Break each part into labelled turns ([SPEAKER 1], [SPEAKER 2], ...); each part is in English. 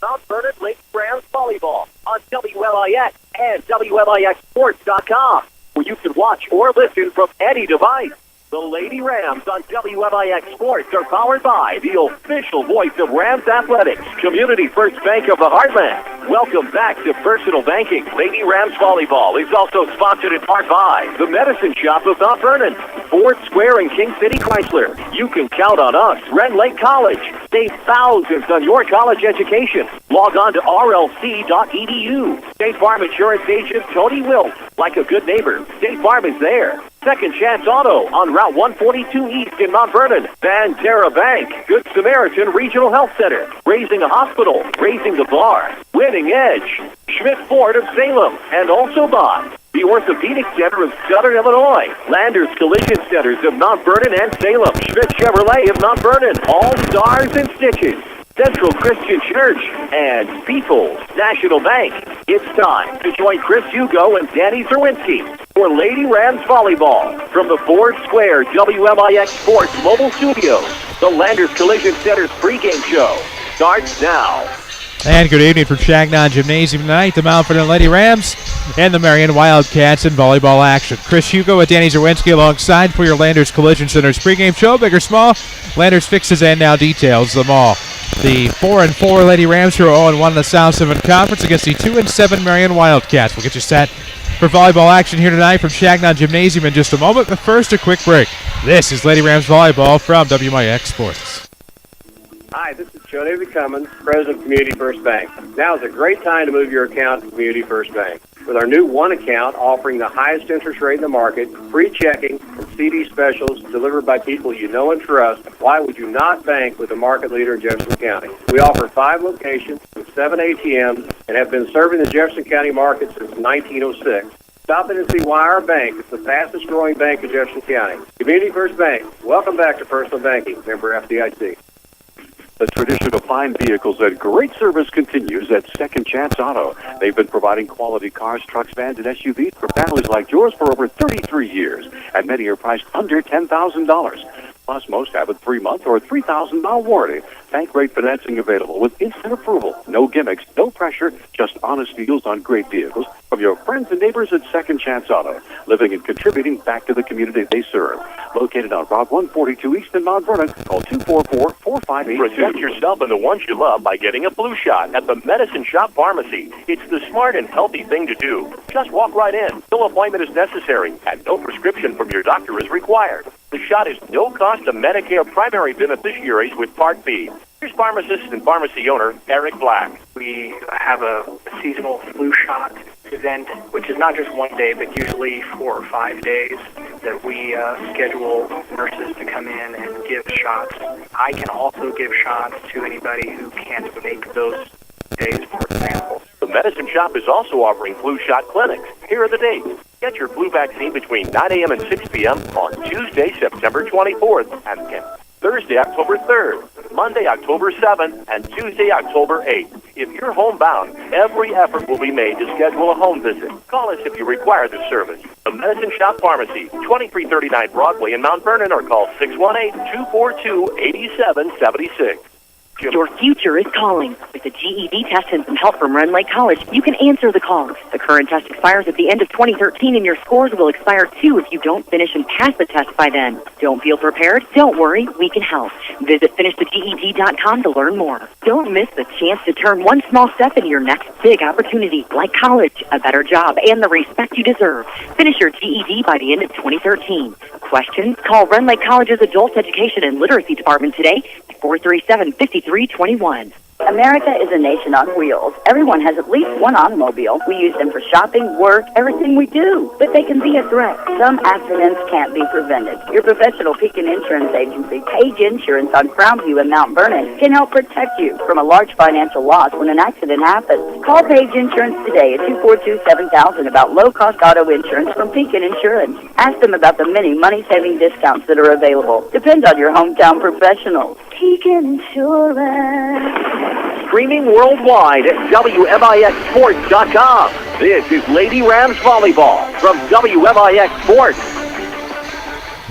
[SPEAKER 1] Mount Vernon Lady Rams Volleyball on WMIX and WMIXSports.com, where you can watch or listen from any device. The Lady Rams on WMIX Sports are powered by the official voice of Rams Athletics, Community First Bank of the Heartland. Welcome back to Personal Banking. Lady Rams Volleyball is also sponsored in part by the Medicine Shop of Mount Vernon, Ford Square and King City Chrysler. You can count on us. Red Lake College. Save thousands on your college education. Log on to rlc.edu. State Farm Insurance Agent Tony Wilt. Like a good neighbor, State Farm is there. Second Chance Auto on Route 142 East in Mount Vernon. Banterra Bank, Good Samaritan Regional Health Center, Raising a Hospital, Raising the Bar, Winning Edge, Schmidt Ford of Salem, and also by the Orthopedic Center of Southern Illinois, Landers Collision Centers of Mount Vernon and Salem, Schmidt Chevrolet of Mount Vernon, All Stars and Stitches, Central Christian Church, and People's National Bank. It's time to join Chris Hugo and Danny Czerwinski for Lady Rams Volleyball from the Ford Square WMIX Sports Mobile Studios. The Landers Collision Center's pregame show starts now.
[SPEAKER 2] And good evening from Chagnon Gymnasium tonight. The Mount Vernon Lady Rams and the Marion Wildcats in volleyball action. Chris Hugo and Danny Czerwinski alongside for your Landers Collision Center's pregame show. Big or small, Landers fixes and now details them all. The 4-4 Lady Rams who are 0-1 in the South 7 Conference against the 2-7 Marion Wildcats. We'll get you set for volleyball action here tonight from Chagnon Gymnasium in just a moment. But first, a quick break. This is Lady Rams Volleyball from WMIX Sports.
[SPEAKER 3] Hi, this is Joe David Cummins, President of Community First Bank. Now is a great time to move your account to Community First Bank. With our new One account offering the highest interest rate in the market, free checking, and CD specials delivered by people you know and trust, why would you not bank with the market leader in Jefferson County? We offer 5 locations with 7 ATMs and have been serving the Jefferson County market since 1906. Stop in and see why our bank is the fastest growing bank in Jefferson County. Community First Bank, welcome back to Personal Banking, member FDIC.
[SPEAKER 4] The tradition of fine vehicles and great service continues at Second Chance Auto. They've been providing quality cars, trucks, vans, and SUVs for families like yours for over 33 years, and many are priced under $10,000. Plus, most have a 3-month or $3,000 warranty. Bank rate financing available with instant approval. No gimmicks, no pressure, just honest deals on great vehicles from your friends and neighbors at Second Chance Auto, living and contributing back to the community they serve. Located on Route 142 East in Mount Vernon, call 244-4582.
[SPEAKER 1] Protect yourself and the ones you love by getting a flu shot at the Medicine Shop Pharmacy. It's the smart and healthy thing to do. Just walk right in. No appointment is necessary, and no prescription from your doctor is required. The shot is no cost to Medicare primary beneficiaries with Part B. Here's pharmacist and pharmacy owner Eric Black.
[SPEAKER 5] We have a seasonal flu shot event, which is not just one day, but usually 4 or 5 days that we schedule nurses to come in and give shots. I can also give shots to anybody who can't make those days, for example.
[SPEAKER 1] The Medicine Shop is also offering flu shot clinics. Here are the dates. Get your flu vaccine between 9 a.m. and 6 p.m. on Tuesday, September 24th, and Thursday, October 3rd, Monday, October 7th, and Tuesday, October 8th. If you're homebound, every effort will be made to schedule a home visit. Call us if you require this service. The Medicine Shop Pharmacy, 2339 Broadway in Mount Vernon, or call 618-242-8776.
[SPEAKER 6] Your future is calling. With the GED test and some help from Red Lake College, you can answer the call. The current test expires at the end of 2013, and your scores will expire too if you don't finish and pass the test by then. Don't feel prepared? Don't worry, we can help. Visit finishtheged.com to learn more. Don't miss the chance to turn one small step into your next big opportunity, like college, a better job, and the respect you deserve. Finish your GED by the end of 2013. Questions? Call Red Lake College's Adult Education and Literacy Department today at 437-5321.
[SPEAKER 7] America is a nation on wheels. Everyone has at least one automobile. We use them for shopping, work, everything we do. But they can be a threat. Some accidents can't be prevented. Your professional Pekin Insurance Agency, Page Insurance on Crownview in Mount Vernon, can help protect you from a large financial loss when an accident happens. Call Page Insurance today at 242-7000 about low-cost auto insurance from Pekin Insurance. Ask them about the many money-saving discounts that are available. Depends on your hometown professional. Pekin Insurance.
[SPEAKER 1] Streaming worldwide at WMIXSports.com. This is Lady Rams Volleyball from WMIX Sports.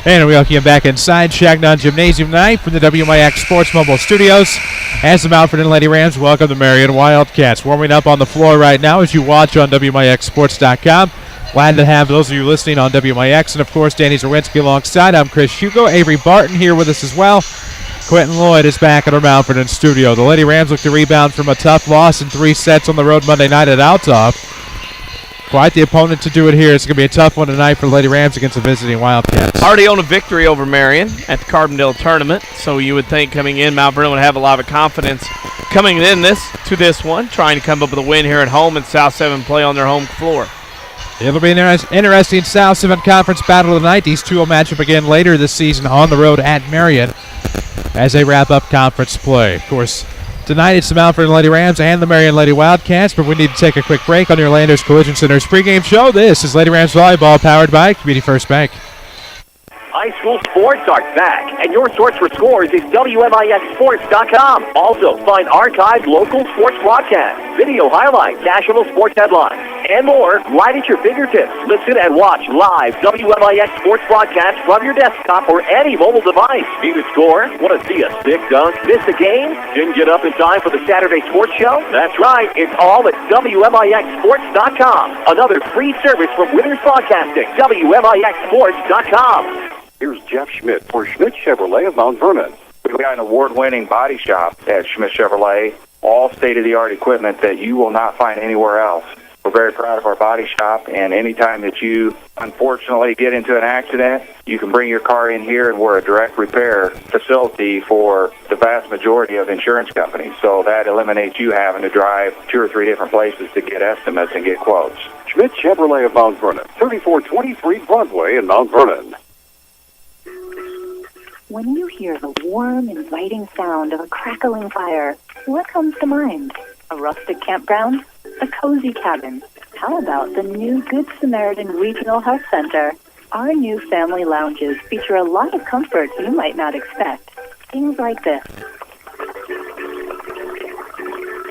[SPEAKER 2] And we welcome you back inside Chagnon Gymnasium tonight from the WMIX Sports Mobile Studios. As the Mount Vernon Lady Rams welcome the Marion Wildcats. Warming up on the floor right now as you watch on WMIXSports.com. Glad to have those of you listening on WMIX. And, of course, Danny Czerwinski alongside. I'm Chris Hugo. Avery Barton here with us as well. Quentin Lloyd is back at our Mount Vernon studio. The Lady Rams look to rebound from a tough loss in 3 sets on the road Monday night at Althoff. Quite the opponent to do it here. It's going to be a tough one tonight for the Lady Rams against the visiting Wildcats.
[SPEAKER 8] Already own a victory over Marion at the Carbondale tournament, so you would think coming in, Mount Vernon would have a lot of confidence coming in this one, trying to come up with a win here at home and South 7 play on their home floor.
[SPEAKER 2] It'll be an interesting South 7 Conference battle tonight. These two will match up again later this season on the road at Marion as they wrap up conference play. Of course, tonight it's the Mount Vernon Lady Rams and the Marion Lady Wildcats, but we need to take a quick break on your Landers Collision Center's pregame show. This is Lady Rams Volleyball powered by Community First Bank.
[SPEAKER 1] High school sports are back, and your source for scores is WMIXSports.com. Also, find archived local sports broadcasts, video highlights, national sports headlines, and more right at your fingertips. Listen and watch live WMIX sports broadcasts from your desktop or any mobile device. Need a score? Want to see a sick dunk? Miss a game? Didn't get up in time for the Saturday sports show? That's right. It's all at WMIXSports.com. Another free service from Withers Broadcasting. WMIXSports.com.
[SPEAKER 4] Here's Jeff Schmidt for Schmidt Chevrolet of Mount Vernon.
[SPEAKER 9] We've got an award-winning body shop at Schmidt Chevrolet, all state-of-the-art equipment that you will not find anywhere else. We're very proud of our body shop, and anytime that you unfortunately get into an accident, you can bring your car in here, and we're a direct repair facility for the vast majority of insurance companies. So that eliminates you having to drive 2 or 3 different places to get estimates and get quotes.
[SPEAKER 4] Schmidt Chevrolet of Mount Vernon, 3423 Broadway in Mount Vernon.
[SPEAKER 10] When you hear the warm, inviting sound of a crackling fire, what comes to mind? A rustic campground? A cozy cabin? How about the new Good Samaritan Regional Health Center? Our new family lounges feature a lot of comforts you might not expect. Things like this.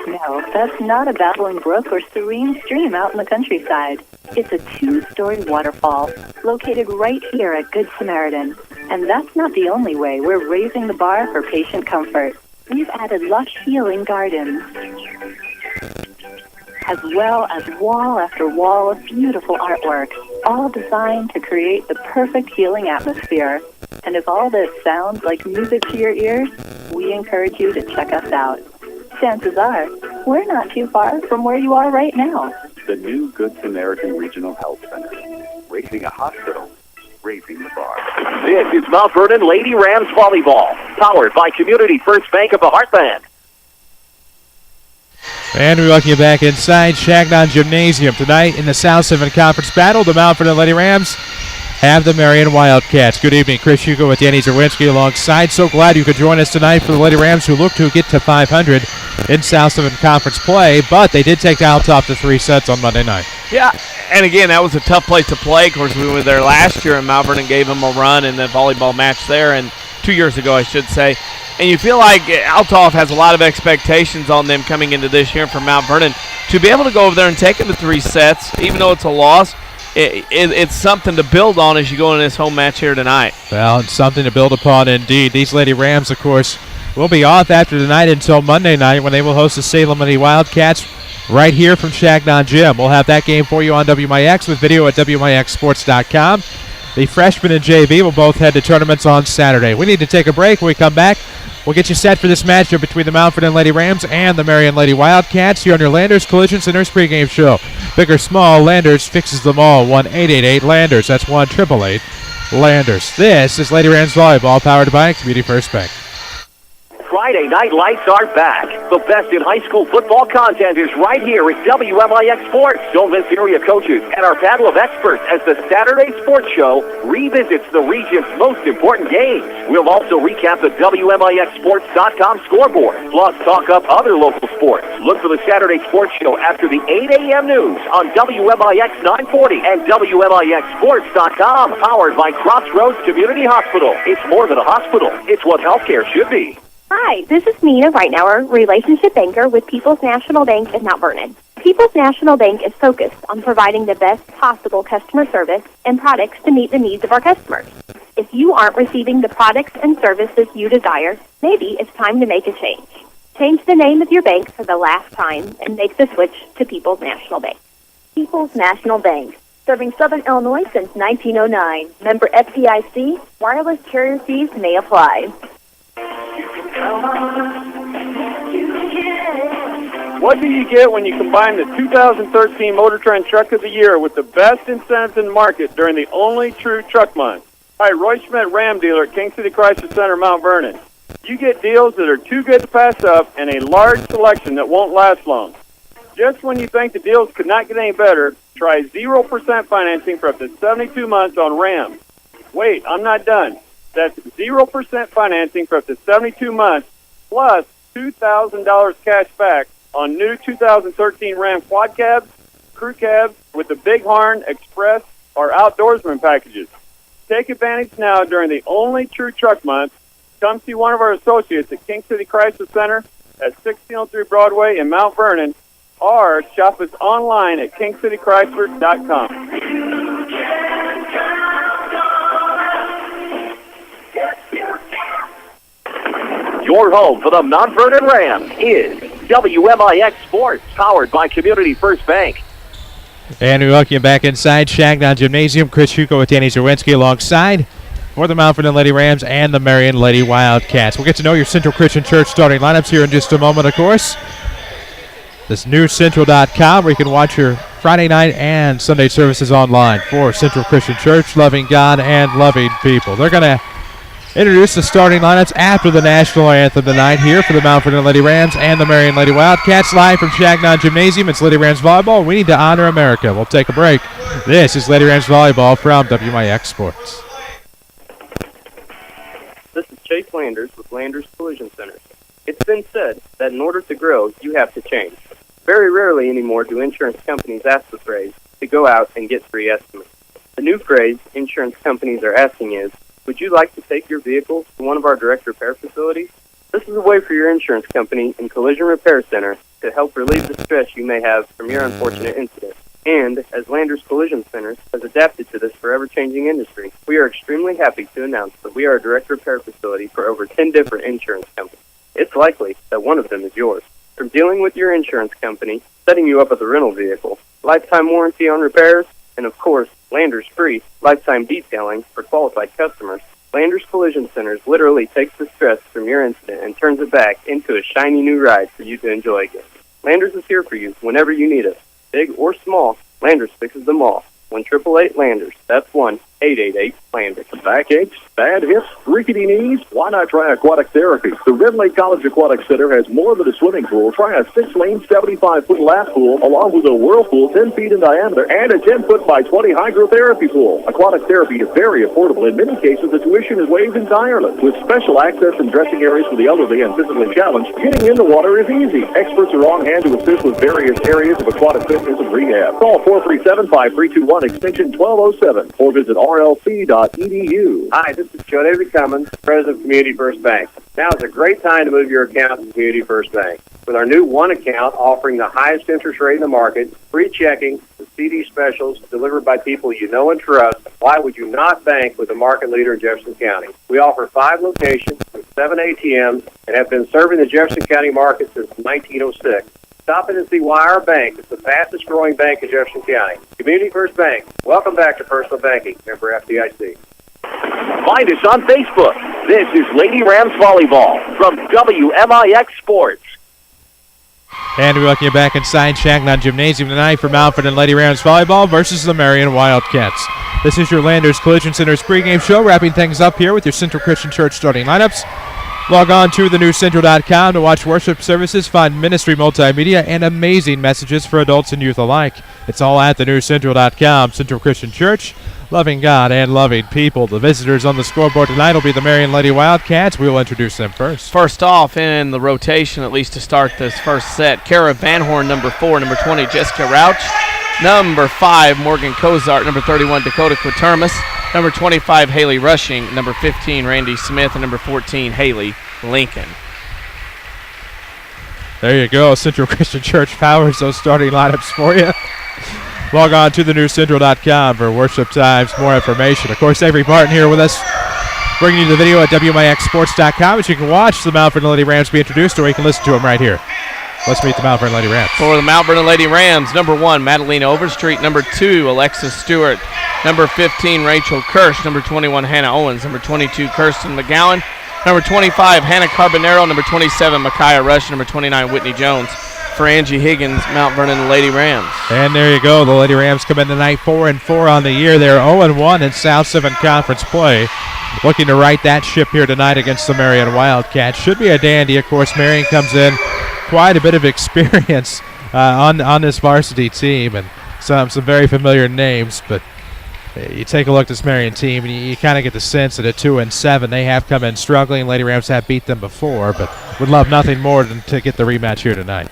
[SPEAKER 10] No, that's not a babbling brook or serene stream out in the countryside. It's a 2-story waterfall located right here at Good Samaritan. And that's not the only way we're raising the bar for patient comfort. We've added lush healing gardens, as well as wall after wall of beautiful artwork, all designed to create the perfect healing atmosphere. And if all this sounds like music to your ears, we encourage you to check us out. Chances are, we're not too far from where you are right now.
[SPEAKER 4] The new Good Samaritan Regional Health Center, raising a hospital, raising the bar.
[SPEAKER 1] This is Mount Vernon Lady Rams Volleyball, powered by Community First Bank of the Heartland.
[SPEAKER 2] And we welcome you back inside Shagnon Gymnasium. Tonight in the South 7 Conference battle, the Mount Vernon Lady Rams have the Marion Wildcats. Good evening, Chris Hugo with Danny Czerwinski alongside. So glad you could join us tonight for the Lady Rams, who look to get to 500 in South 7 Conference play, but they did take the Althoff to 3 sets on Monday night.
[SPEAKER 8] Yeah, and again, that was a tough place to play. Of course, we were there last year, and Mount Vernon gave them a run in the volleyball match there, and 2 years ago, I should say. And you feel like Althoff has a lot of expectations on them coming into this year from Mount Vernon. To be able to go over there and take them to 3 sets, even though it's a loss, it's something to build on as you go into this home match here tonight.
[SPEAKER 2] Well, it's something to build upon indeed. These Lady Rams, of course, will be off after tonight until Monday night when they will host the Salem Lady Wildcats right here from Shagnon Gym. We'll have that game for you on WMIX with video at WMIXSports.com. The freshmen and JV will both head to tournaments on Saturday. We need to take a break. When we come back, we'll get you set for this matchup between the Mount Vernon Lady Rams and the Marion Lady Wildcats here on your Landers Collision Center's pregame show. Big or small, Landers fixes them all. 1-888-LANDERS. That's 1-888-LANDERS. This is Lady Rams Volleyball, powered by Community First Bank.
[SPEAKER 1] Friday night lights are back. The best in high school football content is right here at WMIX Sports. Don't miss area coaches and our panel of experts as the Saturday Sports Show revisits the region's most important games. We'll also recap the WMIXSports.com scoreboard, plus talk up other local sports. Look for the Saturday Sports Show after the 8 a.m. news on WMIX 940 and WMIXSports.com, powered by Crossroads Community Hospital. It's more than a hospital. It's what healthcare should be.
[SPEAKER 11] Hi, this is Nina Reinauer, Relationship Banker with People's National Bank in Mount Vernon. People's National Bank is focused on providing the best possible customer service and products to meet the needs of our customers. If you aren't receiving the products and services you desire, maybe it's time to make a change. Change the name of your bank for the last time and make the switch to People's National Bank.
[SPEAKER 6] People's National Bank, serving Southern Illinois since 1909. Member FDIC, wireless carrier fees may apply.
[SPEAKER 3] What do you get when you combine the 2013 Motor Trend Truck of the Year with the best incentives in the market during the only true truck month? Hi, Roy Schmidt, Ram dealer at King City Chrysler Center, Mount Vernon. You get deals that are too good to pass up and a large selection that won't last long. Just when you think the deals could not get any better, try 0% financing for up to 72 months on Ram. Wait, I'm not done. That's 0% financing for up to 72 months, plus $2,000 cash back on new 2013 Ram quad cabs, crew cabs with the Big Horn, Express, or Outdoorsman packages. Take advantage now during the only true truck month. Come see one of our associates at King City Chrysler Center at 1603 Broadway in Mount Vernon, or shop us online at kingcitychrysler.com.
[SPEAKER 1] Your home for the Mount Vernon Rams is WMIX Sports, powered by Community First Bank.
[SPEAKER 2] And we welcome you back inside Shagnon Gymnasium. Chris Hugo with Danny Czerwinski alongside for the Mount Vernon Lady Rams and the Marion Lady Wildcats. We'll get to know your Central Christian Church starting lineups here in just a moment, of course. This newscentral.com where you can watch your Friday night and Sunday services online for Central Christian Church, loving God and loving people. They're going to introduce the starting lineups after the national anthem tonight here for the Mount Vernon Lady Rams and the Marion Lady Wildcats. Live from Shagnon Gymnasium, it's Lady Rams Volleyball. We need to honor America. We'll take a break. This is Lady Rams Volleyball from WMIX Sports.
[SPEAKER 12] This is Chase Landers with Landers Collision Center. It's been said that in order to grow, you have to change. Very rarely anymore do insurance companies ask the phrase to go out and get free estimates. The new phrase insurance companies are asking is, would you like to take your vehicle to one of our direct repair facilities? This is a way for your insurance company and collision repair center to help relieve the stress you may have from your unfortunate incident. And as Landers Collision Center has adapted to this forever-changing industry, we are extremely happy to announce that we are a direct repair facility for over 10 different insurance companies. It's likely that one of them is yours. From dealing with your insurance company, setting you up with a rental vehicle, lifetime warranty on repairs, and of course, Landers Free lifetime detailing for qualified customers, Landers Collision Centers literally takes the stress from your incident and turns it back into a shiny new ride for you to enjoy again. Landers is here for you whenever you need us. Big or small, Landers fixes them all. 1-888-LANDERS. That's 1-888-LANDERS.
[SPEAKER 4] Backaches, bad hips, rickety knees? Why not try aquatic therapy? The Red Lake College Aquatic Center has more than a swimming pool. Try a 6-lane, 75-foot lap pool, along with a whirlpool 10 feet in diameter and a 10-foot by 20 hydrotherapy pool. Aquatic therapy is very affordable. In many cases, the tuition is waived entirely. With special access and dressing areas for the elderly and physically challenged, getting in the water is easy. Experts are on hand to assist with various areas of aquatic fitness and rehab. Call 437-5321 extension 1207 or visit rlc.edu.
[SPEAKER 3] Hi, this is Joe David Cummins, President of Community First Bank. Now is a great time to move your account to Community First Bank. With our new one account offering the highest interest rate in the market, free checking, the CD specials delivered by people you know and trust, why would you not bank with the market leader in Jefferson County? We offer 5 locations with 7 ATMs and have been serving the Jefferson County market since 1906. Stop in and see why our bank is the fastest growing bank in Jefferson County. Community First Bank. Welcome back to Personal Banking. Member FDIC.
[SPEAKER 1] Find us on Facebook. This is Lady Rams Volleyball from WMIX Sports.
[SPEAKER 2] And we welcome you back inside Shagnon Gymnasium tonight for Mount Vernon Lady Rams Volleyball versus the Marion Wildcats. This is your Landers Collision Center's pregame show, wrapping things up here with your Central Christian Church starting lineups. Log on to thenewscentral.com to watch worship services, find ministry multimedia, and amazing messages for adults and youth alike. It's all at thenewscentral.com. Central Christian Church, loving God and loving people. The visitors on the scoreboard tonight will be the Marion Lady Wildcats. We will introduce them first.
[SPEAKER 8] First off in the rotation, at least to start this first set, Kara Van Horn, number 4, number 20, Jessica Rauch, number 5, Morgan Kozart, number 31, Dakota Quatermas, number 25, Haley Rushing, number 15, Randy Smith, and number 14, Haley Lincoln.
[SPEAKER 2] There you go. Central Christian Church powers those starting lineups for you. Log on to thenewscentral.com for worship times, more information. Of course, Avery Martin here with us Bringing you the video at WMIXsports.com, which you can watch the Mount Vernon Lady Rams be introduced, or you can listen to them right here. Let's meet the Mount Vernon Lady Rams.
[SPEAKER 8] For the Mount Vernon Lady Rams, number 1, Madeline Overstreet. Number 2, Alexis Stewart. Number 15, Rachel Kirsch. Number 21, Hannah Owens. Number 22, Kirsten McGowan. Number 25, Hannah Carbonero. Number 27, Micaiah Rush. Number 29, Whitney Jones. For Angie Higgins, Mount Vernon Lady Rams.
[SPEAKER 2] And there you go. The Lady Rams come in tonight 4-4 on the year. They're 0-1 in South 7 Conference play. Looking to right that ship here tonight against the Marion Wildcats. Should be a dandy. Of course, Marion comes in quite a bit of experience on this varsity team and some very familiar names. But you take a look at this Marion team, and you kind of get the sense that at 2-7, they have come in struggling. Lady Rams have beat them before, but would love nothing more than to get the rematch here tonight.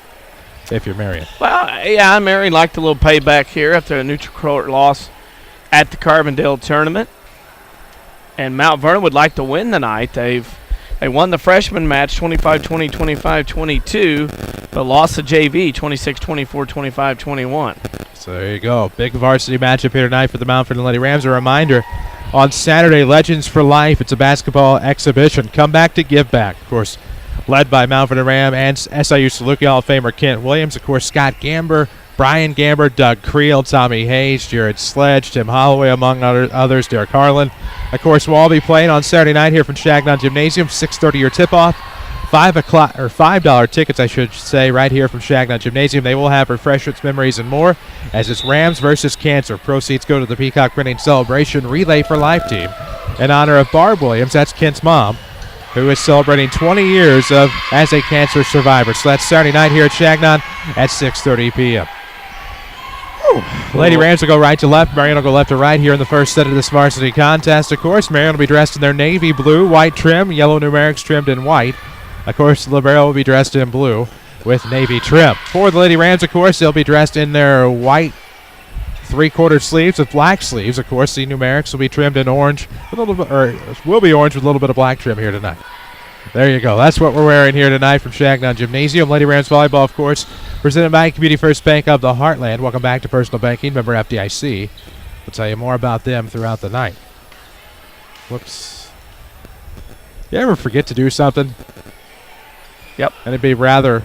[SPEAKER 2] If you're Marion.
[SPEAKER 8] Well, yeah, Marion liked a little payback here after a neutral court loss at the Carbondale tournament. And Mount Vernon would like to win tonight. They won the freshman match 25-20, 25-22, but lost the JV 26-24, 25-21.
[SPEAKER 2] So there you go. Big varsity matchup here tonight for the Mount Vernon Lady Rams. A reminder, on Saturday, Legends for Life. It's a basketball exhibition. Come back to give back. Of course, led by Mount Vernon Ram and SIU Saluki Hall of Famer Kent Williams. Of course, Scott Gamber, Brian Gamber, Doug Creel, Tommy Hayes, Jared Sledge, Tim Holloway, among others, Derek Harlan. Of course, we'll all be playing on Saturday night here from Shagnon Gymnasium, 6:30 your tip-off. $5 tickets, I should say, right here from Shagnon Gymnasium. They will have refreshments, memories, and more as it's Rams versus Cancer. Proceeds go to the Peacock Printing Celebration Relay for Life team in honor of Barb Williams, that's Kent's mom, who is celebrating 20 years as a cancer survivor. So that's Saturday night here at Shagnon at 6:30 p.m. Lady Rams will go right to left. Marion will go left to right here in the first set of this varsity contest. Of course, Marion will be dressed in their navy blue, white trim, yellow numerics trimmed in white. Of course, the libero will be dressed in blue with navy trim. For the Lady Rams, of course, they'll be dressed in their white three-quarter sleeves with black sleeves. Of course, the numerics will be trimmed in orange, will be orange with a little bit of black trim here tonight. There you go. That's what we're wearing here tonight from Shagnon Gymnasium. Lady Rams Volleyball, of course, presented by Community First Bank of the Heartland. Welcome back to Personal Banking, member FDIC. We'll tell you more about them throughout the night. Whoops. You ever forget to do something?
[SPEAKER 8] Yep.
[SPEAKER 2] And it'd be rather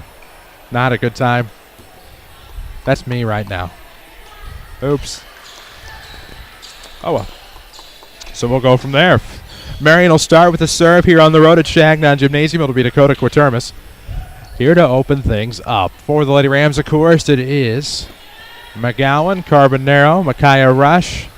[SPEAKER 2] not a good time? That's me right now. Oops. Oh, well. So we'll go from there. Marion will start with a serve here on the road at Shagnon Gymnasium. It'll be Dakota Quatermas here to open things up. For the Lady Rams, of course, it is McGowan, Carbonero, Micaiah Rush.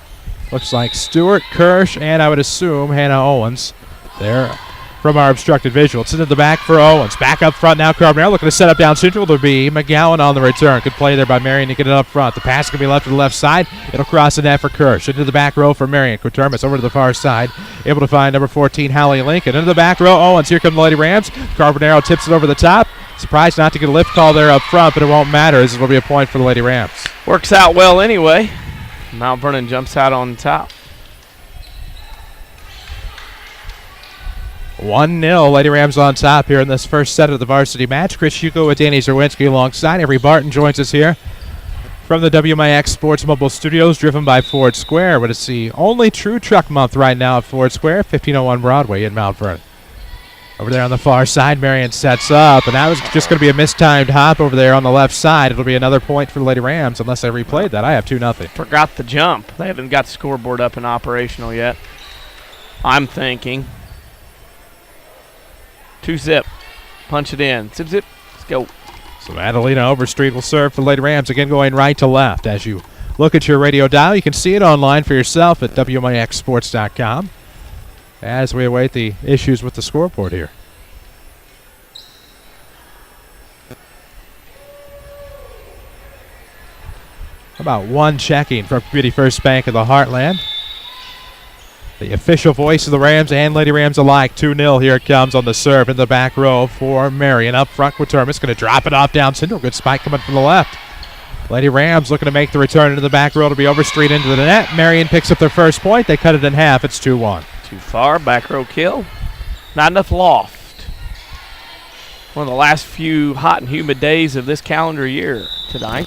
[SPEAKER 2] Looks like Stewart, Kirsch, and I would assume Hannah Owens there from our obstructed visual. It's into the back for Owens. Back up front now, Carbonero looking to set up down central to be McGowan on the return. Good play there by Marion to get it up front. The pass can be left to the left side. It'll cross the net for Kirsch. Into the back row for Marion. Quatermas over to the far side. Able to find number 14, Hallie Lincoln. Into the back row, Owens. Here come the Lady Rams. Carbonero tips it over the top. Surprised not to get a lift call there up front, but it won't matter as it will be a point for the Lady Rams.
[SPEAKER 8] Works out well anyway. Mount Vernon jumps out on top.
[SPEAKER 2] 1-0, Lady Rams on top here in this first set of the varsity match. Chris Hugo with Danny Czerwinski alongside. Avery Barton joins us here from the WMIX Sports Mobile Studios, driven by Ford Square. But it's the only true truck month right now at Ford Square, 1501 Broadway in Mount Vernon. Over there on the far side, Marion sets up, and that was just going to be a mistimed hop over there on the left side. It'll be another point for the Lady Rams unless I replayed that. I have 2-0.
[SPEAKER 8] Forgot the jump. They haven't got the scoreboard up and operational yet. I'm thinking. 2-zip. Punch it in. Zip, zip. Let's go.
[SPEAKER 2] So Adelina Overstreet will serve for the Lady Rams. Again, going right to left. As you look at your radio dial, you can see it online for yourself at WMIXsports.com as we await the issues with the scoreboard here. How about one checking from Community First Bank of the Heartland? The official voice of the Rams and Lady Rams alike. 2-0. Here it comes on the serve in the back row for Marion. Up front, Quatermas going to drop it off down central. Good spike coming from the left. Lady Rams looking to make the return into the back row to be Overstreet into the net. Marion picks up their first point. They cut it in half. It's 2-1.
[SPEAKER 8] Too far. Back row kill. Not enough loft. One of the last few hot and humid days of this calendar year tonight.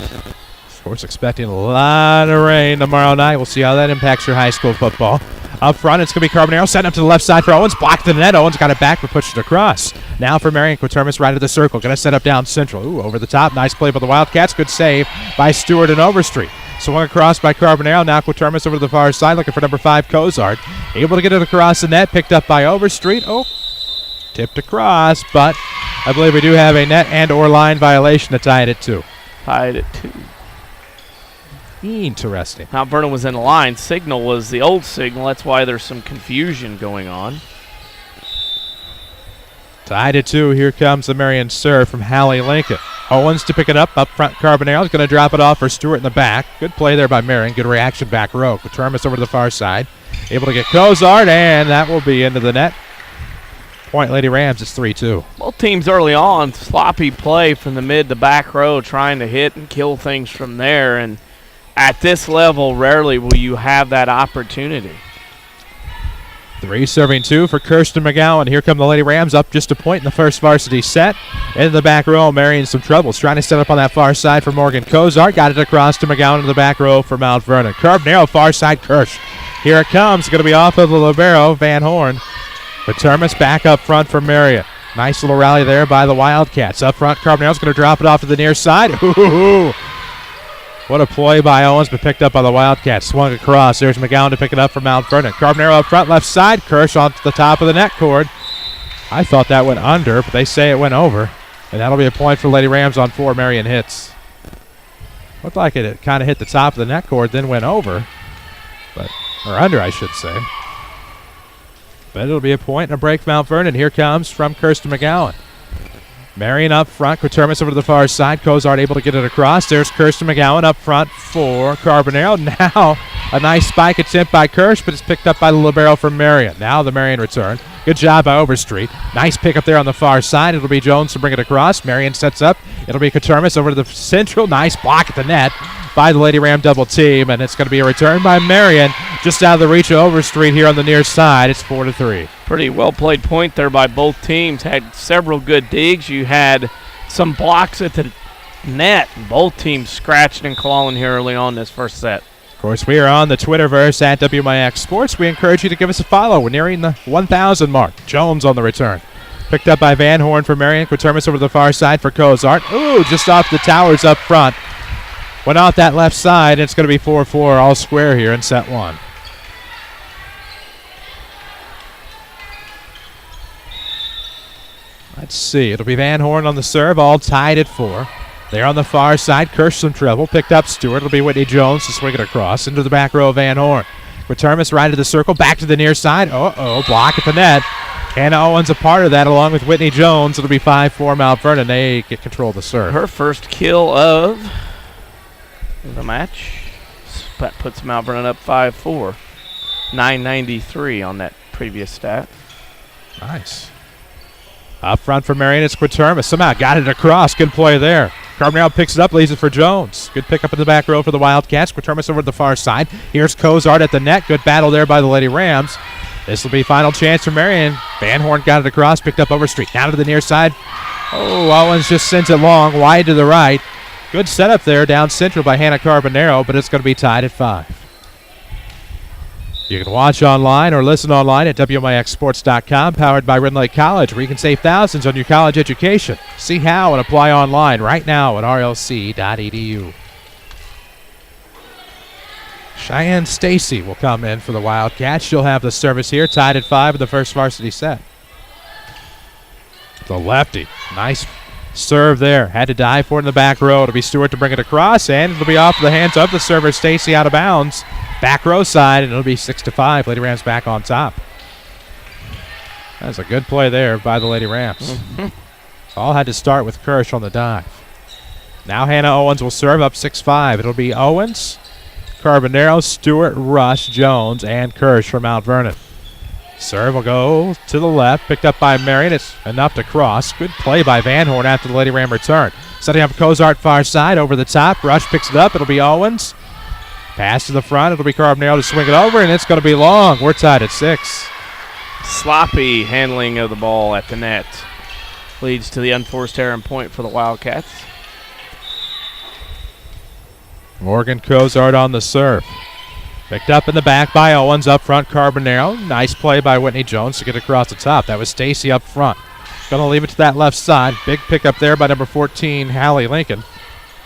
[SPEAKER 2] Of course, expecting a lot of rain tomorrow night. We'll see how that impacts your high school football. Up front, it's going to be Carbonaro setting up to the left side for Owens. Blocked the net. Owens got it back, but pushed it across. Now for Marion Quatermas, right of the circle. Going to set up down central. Ooh, over the top. Nice play by the Wildcats. Good save by Stewart and Overstreet. Swung across by Carbonaro. Now Quatermas over to the far side, looking for number 5, Cozart. Able to get it across the net. Picked up by Overstreet. Oh, tipped across, but I believe we do have a net and or line violation to tie it at 2.
[SPEAKER 8] Tied at 2.
[SPEAKER 2] Interesting.
[SPEAKER 8] Mount Vernon was in the line. Signal was the old signal. That's why there's some confusion going on.
[SPEAKER 2] Tied at 2. Here comes the Marion serve from Hallie Lincoln. Owens to pick it up. Up front, Carbonaro is going to drop it off for Stewart in the back. Good play there by Marion. Good reaction back row. Quatermas over to the far side. Able to get Cozart, and that will be into the net. Point Lady Rams, it's 3-2.
[SPEAKER 8] Both teams early on, sloppy play from the mid to back row, trying to hit and kill things from there. And at this level, rarely will you have that opportunity.
[SPEAKER 2] 3 serving 2 for Kirsten McGowan. Here come the Lady Rams up just a point in the first varsity set. In the back row, Marion some troubles. Trying to set up on that far side for Morgan Cozart. Got it across to McGowan in the back row for Mount Vernon. Carbonaro, far side, Kirsch. Here it comes. Going to be off of the libero, Van Horn. But Termas back up front for Marion. Nice little rally there by the Wildcats. Up front, Carbonaro's going to drop it off to the near side. Ooh. What a play by Owens, but picked up by the Wildcats. Swung across. There's McGowan to pick it up for Mount Vernon. Carbonaro up front, left side. Kirsch on the top of the net cord. I thought that went under, but they say it went over. And that'll be a point for Lady Rams on 4 Marion hits. Looked like it kind of hit the top of the net cord, then went over. Or under, I should say. But it'll be a point and a break for Mount Vernon. Here comes from Kirsten McGowan. Marion up front. Quatermas over to the far side. Cozart able to get it across. There's Kirsten McGowan up front for Carbonaro. Now a nice spike attempt by Kirsch, but it's picked up by the libero from Marion. Now the Marion return. Good job by Overstreet. Nice pick up there on the far side. It'll be Jones to bring it across. Marion sets up. It'll be Quatermas over to the central. Nice block at the net by the Lady Ram double team, and it's going to be a return by Marion just out of the reach of Overstreet here on the near side. It's 4-3.
[SPEAKER 8] Pretty well played point there by both teams. Had several good digs. You had some blocks at the net. Both teams scratching and clawing here early on this first set.
[SPEAKER 2] Of course, we are on the Twitterverse at WMIX Sports. We encourage you to give us a follow. We're nearing the 1,000 mark. Jones on the return. Picked up by Van Horn for Marion. Quatermas over to the far side for Cozart. Ooh, just off the towers up front. Went out that left side. It's going to be 4-4 all square here in set 1. Let's see. It'll be Van Horn on the serve, all tied at 4. There on the far side, Kirsch some trouble. Picked up Stewart. It'll be Whitney Jones to swing it across into the back row of Van Horn. Quatermas right of the circle, back to the near side. Block at the net. Hannah Owens a part of that along with Whitney Jones. It'll be 5-4 Mount Vernon. They get control of the serve.
[SPEAKER 8] Her first kill of the match. That puts Mount Vernon up 5-4. 993 on that previous stat.
[SPEAKER 2] Nice. Up front for Marion, it's Quatermas. Somehow got it across. Good play there. Carbonaro picks it up, leaves it for Jones. Good pick up in the back row for the Wildcats. Quatermas over to the far side. Here's Cozart at the net. Good battle there by the Lady Rams. This will be final chance for Marion. Van Horn got it across, picked up Overstreet. Down to the near side. Owens just sends it long, wide to the right. Good setup there down central by Hannah Carbonaro, but it's going to be tied at 5. You can watch online or listen online at WMIXsports.com, powered by Red Lake College, where you can save thousands on your college education. See how and apply online right now at rlc.edu. Cheyenne Stacy will come in for the Wildcats. She'll have the service here, tied at 5 in the first varsity set. The lefty, nice serve there. Had to dive for it in the back row. It'll be Stewart to bring it across, and it'll be off the hands of the server, Stacy, out of bounds. Back row side, and it'll be 6-5. Lady Rams back on top. That's a good play there by the Lady Rams. All had to start with Kirsch on the dive. Now Hannah Owens will serve up 6-5. It'll be Owens, Carbonaro, Stewart, Rush, Jones, and Kirsch for Mount Vernon. Serve will go to the left, picked up by Marion. It's enough to cross. Good play by Van Horn after the Lady Ram return. Setting up Cozart far side, over the top. Rush picks it up. It'll be Owens. Pass to the front. It'll be Carbonaro to swing it over, and it's going to be long. We're tied at 6.
[SPEAKER 8] Sloppy handling of the ball at the net leads to the unforced error and point for the Wildcats.
[SPEAKER 2] Morgan Cozart on the serve. Picked up in the back by Owens. Up front, Carbonero. Nice play by Whitney Jones to get across the top. That was Stacy up front. Going to leave it to that left side. Big pickup there by number 14, Hallie Lincoln.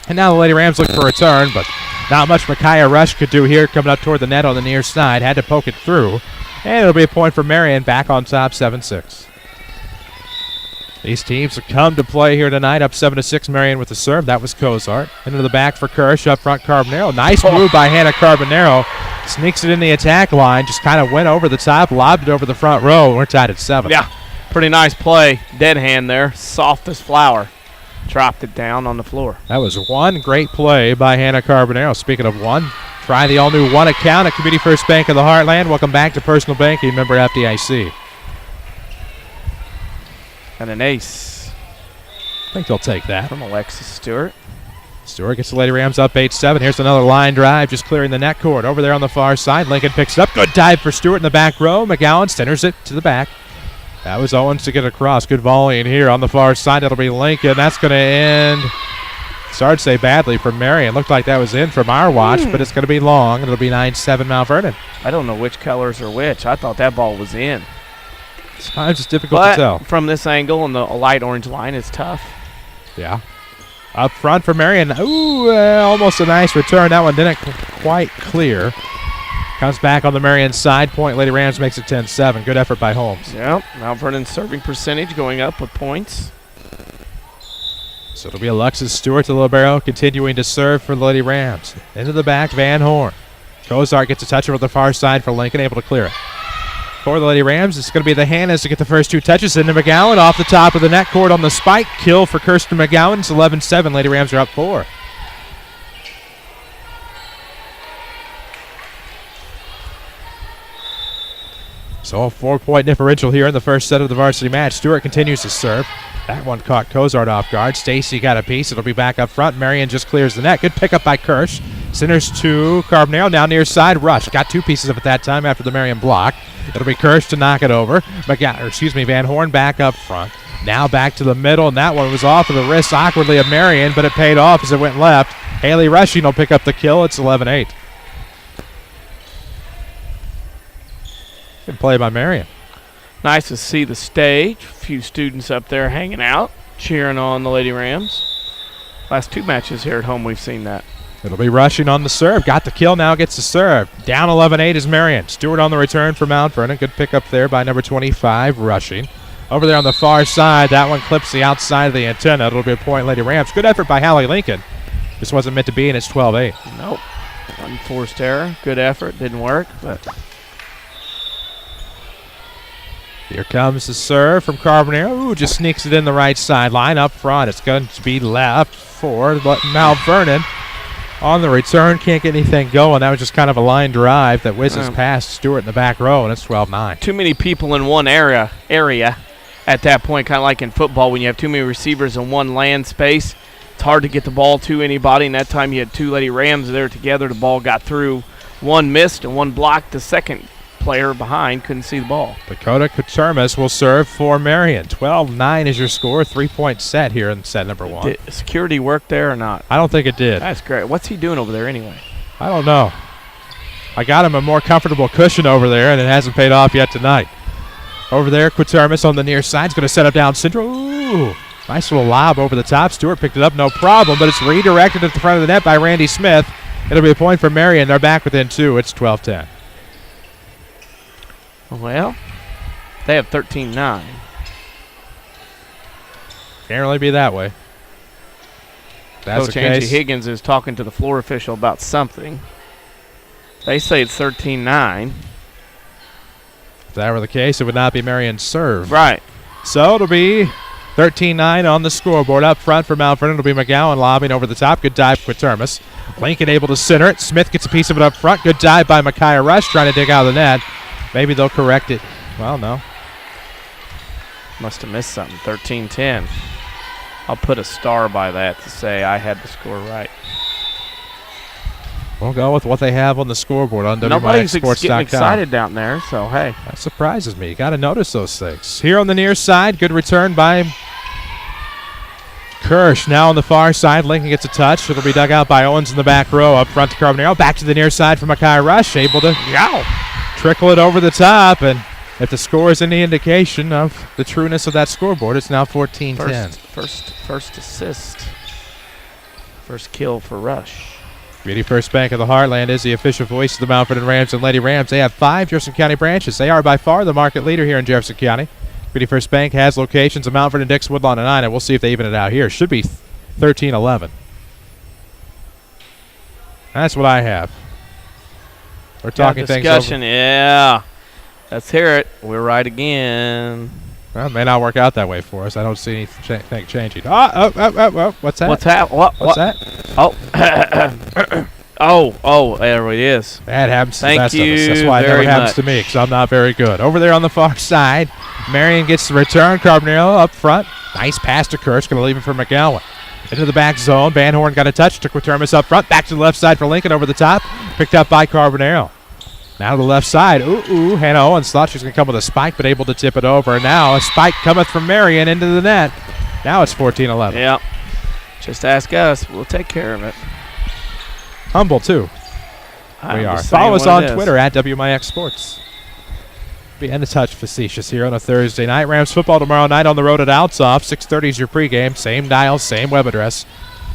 [SPEAKER 2] And now the Lady Rams look for a return, but not much Micaiah Rush could do here coming up toward the net on the near side. Had to poke it through. And it'll be a point for Marion, back on top, 7-6. These teams have come to play here tonight, up 7-6. Marion with the serve. That was Cozart. Into the back for Kirsch. Up front, Carbonero. Nice move by Hannah Carbonero. Sneaks it in the attack line. Just kind of went over the top, lobbed it over the front row. We're tied at 7.
[SPEAKER 8] Yeah, pretty nice play. Dead hand there. Soft as flour. Dropped it down on the floor.
[SPEAKER 2] That was one great play by Hannah Carbonero. Speaking of one, try the all-new one account at Community First Bank of the Heartland. Welcome back to Personal Banking, member FDIC.
[SPEAKER 8] And an ace.
[SPEAKER 2] I think they'll take that.
[SPEAKER 8] From Alexis Stewart.
[SPEAKER 2] Stewart gets the Lady Rams up 8-7. Here's another line drive, just clearing the net court. Over there on the far side, Lincoln picks it up. Good dive for Stewart in the back row. McGowan centers it to the back. That was Owens to get across. Good volley in here on the far side. It'll be Lincoln. That's going to end. Sorry to say badly for Marion. Looked like that was in from our watch, but it's going to be long. It'll be 9-7 Mount Vernon.
[SPEAKER 8] I don't know which colors are which. I thought that ball was in.
[SPEAKER 2] Sometimes it's difficult to tell.
[SPEAKER 8] From this angle and the light orange line, it's tough.
[SPEAKER 2] Yeah. Up front for Marion. Ooh, almost a nice return. That one didn't quite clear. Comes back on the Marion side. Point Lady Rams makes it 10-7. Good effort by Holmes.
[SPEAKER 8] Yep. Mount Vernon's serving percentage going up with points.
[SPEAKER 2] So it'll be Alexis Stewart, the libero, continuing to serve for the Lady Rams. Into the back, Van Horn. Cozart gets a touch over the far side for Lincoln, able to clear it. For the Lady Rams, it's going to be the Hannahs to get the first two touches. Into McGowan off the top of the net court on the spike. Kill for Kirsten McGowan. It's 11-7. Lady Rams are up 4. So a 4-point differential here in the first set of the varsity match. Stewart continues to serve. That one caught Cozart off guard. Stacy got a piece. It'll be back up front. Marion just clears the net. Good pickup by Kirsch. Centers to Carbonero. Now near side. Rush. Got two pieces of it that time after the Marion block. It'll be Kirsch to knock it over. Van Horn back up front. Now back to the middle, and that one was off of the wrist awkwardly of Marion, but it paid off as it went left. Haley Rushing will pick up the kill. It's 11-8. Good play by Marion.
[SPEAKER 8] Nice to see the stage. A few students up there hanging out, cheering on the Lady Rams. Last two matches here at home, we've seen that.
[SPEAKER 2] It'll be Rushing on the serve. Got the kill, now gets the serve. Down 11-8 is Marion. Stewart on the return for Mount Vernon. Good pickup there by number 25, Rushing. Over there on the far side, that one clips the outside of the antenna. It'll be a point, Lady Rams. Good effort by Hallie Lincoln. This wasn't meant to be, and it's 12-8.
[SPEAKER 8] Nope. Unforced error. Good effort. Didn't work, but...
[SPEAKER 2] Here comes the serve from Carbonero. Ooh, just sneaks it in the right sideline up front. It's going to be left for Mount Vernon. On the return, can't get anything going. That was just kind of a line drive that whizzes past Stewart in the back row, and it's 12-9.
[SPEAKER 8] Too many people in one area at that point, kind of like in football when you have too many receivers in one land space. It's hard to get the ball to anybody, and that time you had two Lady Rams there together. The ball got through. One missed and one blocked. The second player behind couldn't see the ball.
[SPEAKER 2] Dakota Katermas will serve for Marion. 12-9 is your score. 3-point set here in set number 1.
[SPEAKER 8] Did security work there or not?
[SPEAKER 2] I don't think it did.
[SPEAKER 8] That's great. What's he doing over there anyway?
[SPEAKER 2] I don't know. I got him a more comfortable cushion over there, and it hasn't paid off yet tonight. Over there, Katermas on the near side is going to set up down central. Ooh, nice little lob over the top. Stewart picked it up, no problem, but it's redirected at the front of the net by Randy Smith. It'll be a point for Marion. They're back within 2. It's 12-10.
[SPEAKER 8] Well, they have 13-9.
[SPEAKER 2] Can't really be that way. That's
[SPEAKER 8] Coach Angie Higgins is talking to the floor official about something. They say it's 13-9.
[SPEAKER 2] If that were the case, it would not be Marion's serve.
[SPEAKER 8] Right.
[SPEAKER 2] So it'll be 13-9 on the scoreboard. Up front for Mount Vernon, it'll be McGowan lobbing over the top. Good dive for Termas. Lincoln able to center it. Smith gets a piece of it up front. Good dive by Micaiah Rush trying to dig out of the net. Maybe they'll correct it. Well, no.
[SPEAKER 8] Must have missed something. 13-10. I'll put a star by that to say I had the score right.
[SPEAKER 2] We'll go with what they have on the scoreboard on
[SPEAKER 8] Nobody's
[SPEAKER 2] WMIXsports.com.
[SPEAKER 8] getting excited down there, so hey.
[SPEAKER 2] That surprises me. You got to notice those things. Here on the near side, good return by Kirsch now on the far side. Lincoln gets a touch. It'll be dug out by Owens in the back row. Up front to Carbonaro. Back to the near side for Makai Rush. Able to trickle it over the top. And if the score is any indication of the trueness of that scoreboard, it's now 14-10.
[SPEAKER 8] First assist. First kill for Rush.
[SPEAKER 2] Beauty First Bank of the Heartland is the official voice of the Mount Vernon Rams and Lady Rams. They have 5 Jefferson County branches. They are by far the market leader here in Jefferson County. Beauty First Bank has locations in Mount Vernon, Dixon, Woodlawn, and 9, and we'll see if they even it out here. Should be 13-11. That's what I have. We're talking things over.
[SPEAKER 8] Yeah. Let's hear it. We're right again.
[SPEAKER 2] Well, it may not work out that way for us. I don't see anything changing. Oh, what's that?
[SPEAKER 8] What's that? What's
[SPEAKER 2] that?
[SPEAKER 8] Oh, there it is.
[SPEAKER 2] That happens to the best of us.
[SPEAKER 8] Thank
[SPEAKER 2] That's
[SPEAKER 8] you
[SPEAKER 2] why it never
[SPEAKER 8] very
[SPEAKER 2] happens
[SPEAKER 8] much.
[SPEAKER 2] to me, because I'm not very good. Over there on the far side, Marion gets the return. Carbonaro up front. Nice pass to Kirsch. Going to leave it for McGowan. Into the back zone. Van Horn got a touch. Took Quatermas up front. Back to the left side for Lincoln over the top. Picked up by Carbonaro. Now to the left side. Hannah Owens thought she was going to come with a spike, but able to tip it over. Now a spike cometh from Marion into the net. Now it's 14-11.
[SPEAKER 8] Yeah. Just ask us. We'll take care of it.
[SPEAKER 2] Humble, too. We are. Follow us on Twitter at WMIX Sports. And a touch facetious here on a Thursday night. Rams football tomorrow night on the road at Altsoff. 6:30 is your pregame. Same dial, same web address.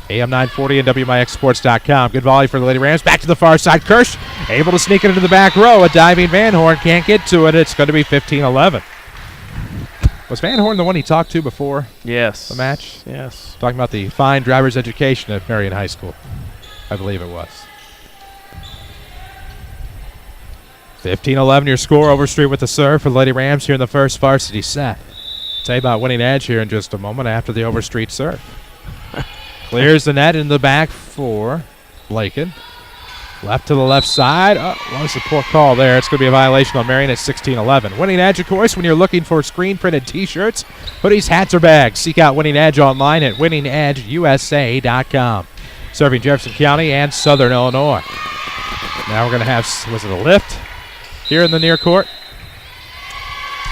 [SPEAKER 2] AM 940 and WMIXsports.com. Good volley for the Lady Rams. Back to the far side. Kirsch able to sneak it into the back row. A diving Van Horn can't get to it. It's going to be 15-11. Was Van Horn the one he talked to before
[SPEAKER 8] the
[SPEAKER 2] match?
[SPEAKER 8] Yes.
[SPEAKER 2] Talking about the fine driver's education at Marion High School. I believe it was. 15-11 your score. Overstreet with the serve for the Lady Rams here in the first varsity set. Tell you about winning edge here in just a moment after the Overstreet serve. Clears the net in the back for Lakin. Left to the left side. Oh, what was the poor call there? It's going to be a violation on Marion at 16-11. Winning Edge, of course, when you're looking for screen-printed T-shirts, hoodies, hats, or bags. Seek out Winning Edge online at winningedgeusa.com. Serving Jefferson County and Southern Illinois. Now we're going to have, was it a lift here in the near court?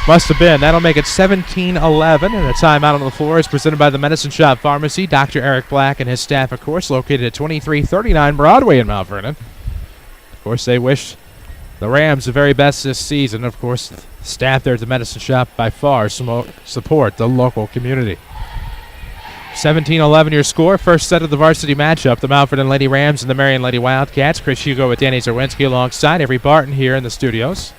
[SPEAKER 2] Must have been. That'll make it 17-11. And a timeout on the floor is presented by the Medicine Shop Pharmacy. Dr. Eric Black and his staff, of course, located at 2339 Broadway in Mount Vernon. Of course, they wish the Rams the very best this season. Of course, the staff there at the Medicine Shop by far support the local community. 17-11 your score. First set of the varsity matchup. The Mount Vernon Lady Rams and the Marion Lady Wildcats. Chris Hugo with Danny Czerwinski alongside Avery Barton here in the studios.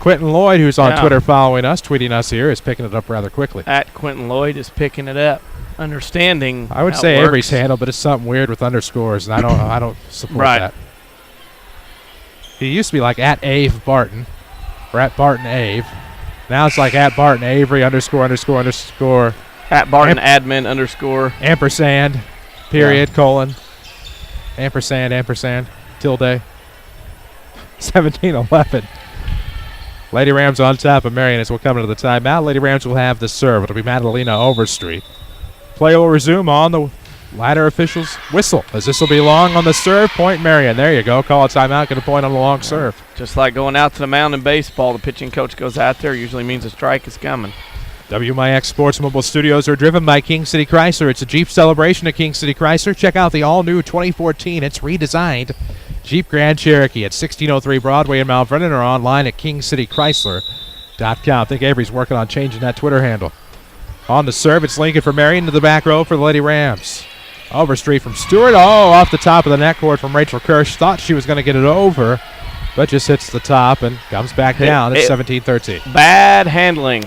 [SPEAKER 2] Quentin Lloyd, who's on Twitter following us, tweeting us here, is picking it up rather quickly.
[SPEAKER 8] At Quentin Lloyd is picking it up. Understanding
[SPEAKER 2] I would say Avery's handle, but it's something weird with underscores, and I don't support that. He used to be like at Ave Barton, or at Barton Ave. Now it's like at Barton Avery underscore.
[SPEAKER 8] At Barton admin underscore.
[SPEAKER 2] Ampersand, period, colon. Ampersand, tilde. 17-11. Lady Rams on top of Marion as we'll come into the timeout. Lady Rams will have the serve. It'll be Madalena Overstreet. Play will resume on the ladder official's whistle, as this will be long on the serve. Point Marion. There you go. Call a timeout. Get a point on the long serve.
[SPEAKER 8] Just like going out to the mound in baseball, the pitching coach goes out there. Usually means a strike is coming.
[SPEAKER 2] WMIX Sports Mobile Studios are driven by King City Chrysler. It's a Jeep celebration at King City Chrysler. Check out the all-new 2014. It's redesigned Jeep Grand Cherokee at 1603 Broadway in Mount Vernon or online at kingcitychrysler.com. I think Avery's working on changing that Twitter handle. On the serve, it's Lincoln for Marion to the back row for the Lady Rams. Overstreet from Stewart. Oh, off the top of the net court from Rachel Kirsch. Thought she was going to get it over, but just hits the top and comes back down. It's 17-13.
[SPEAKER 8] Bad handling.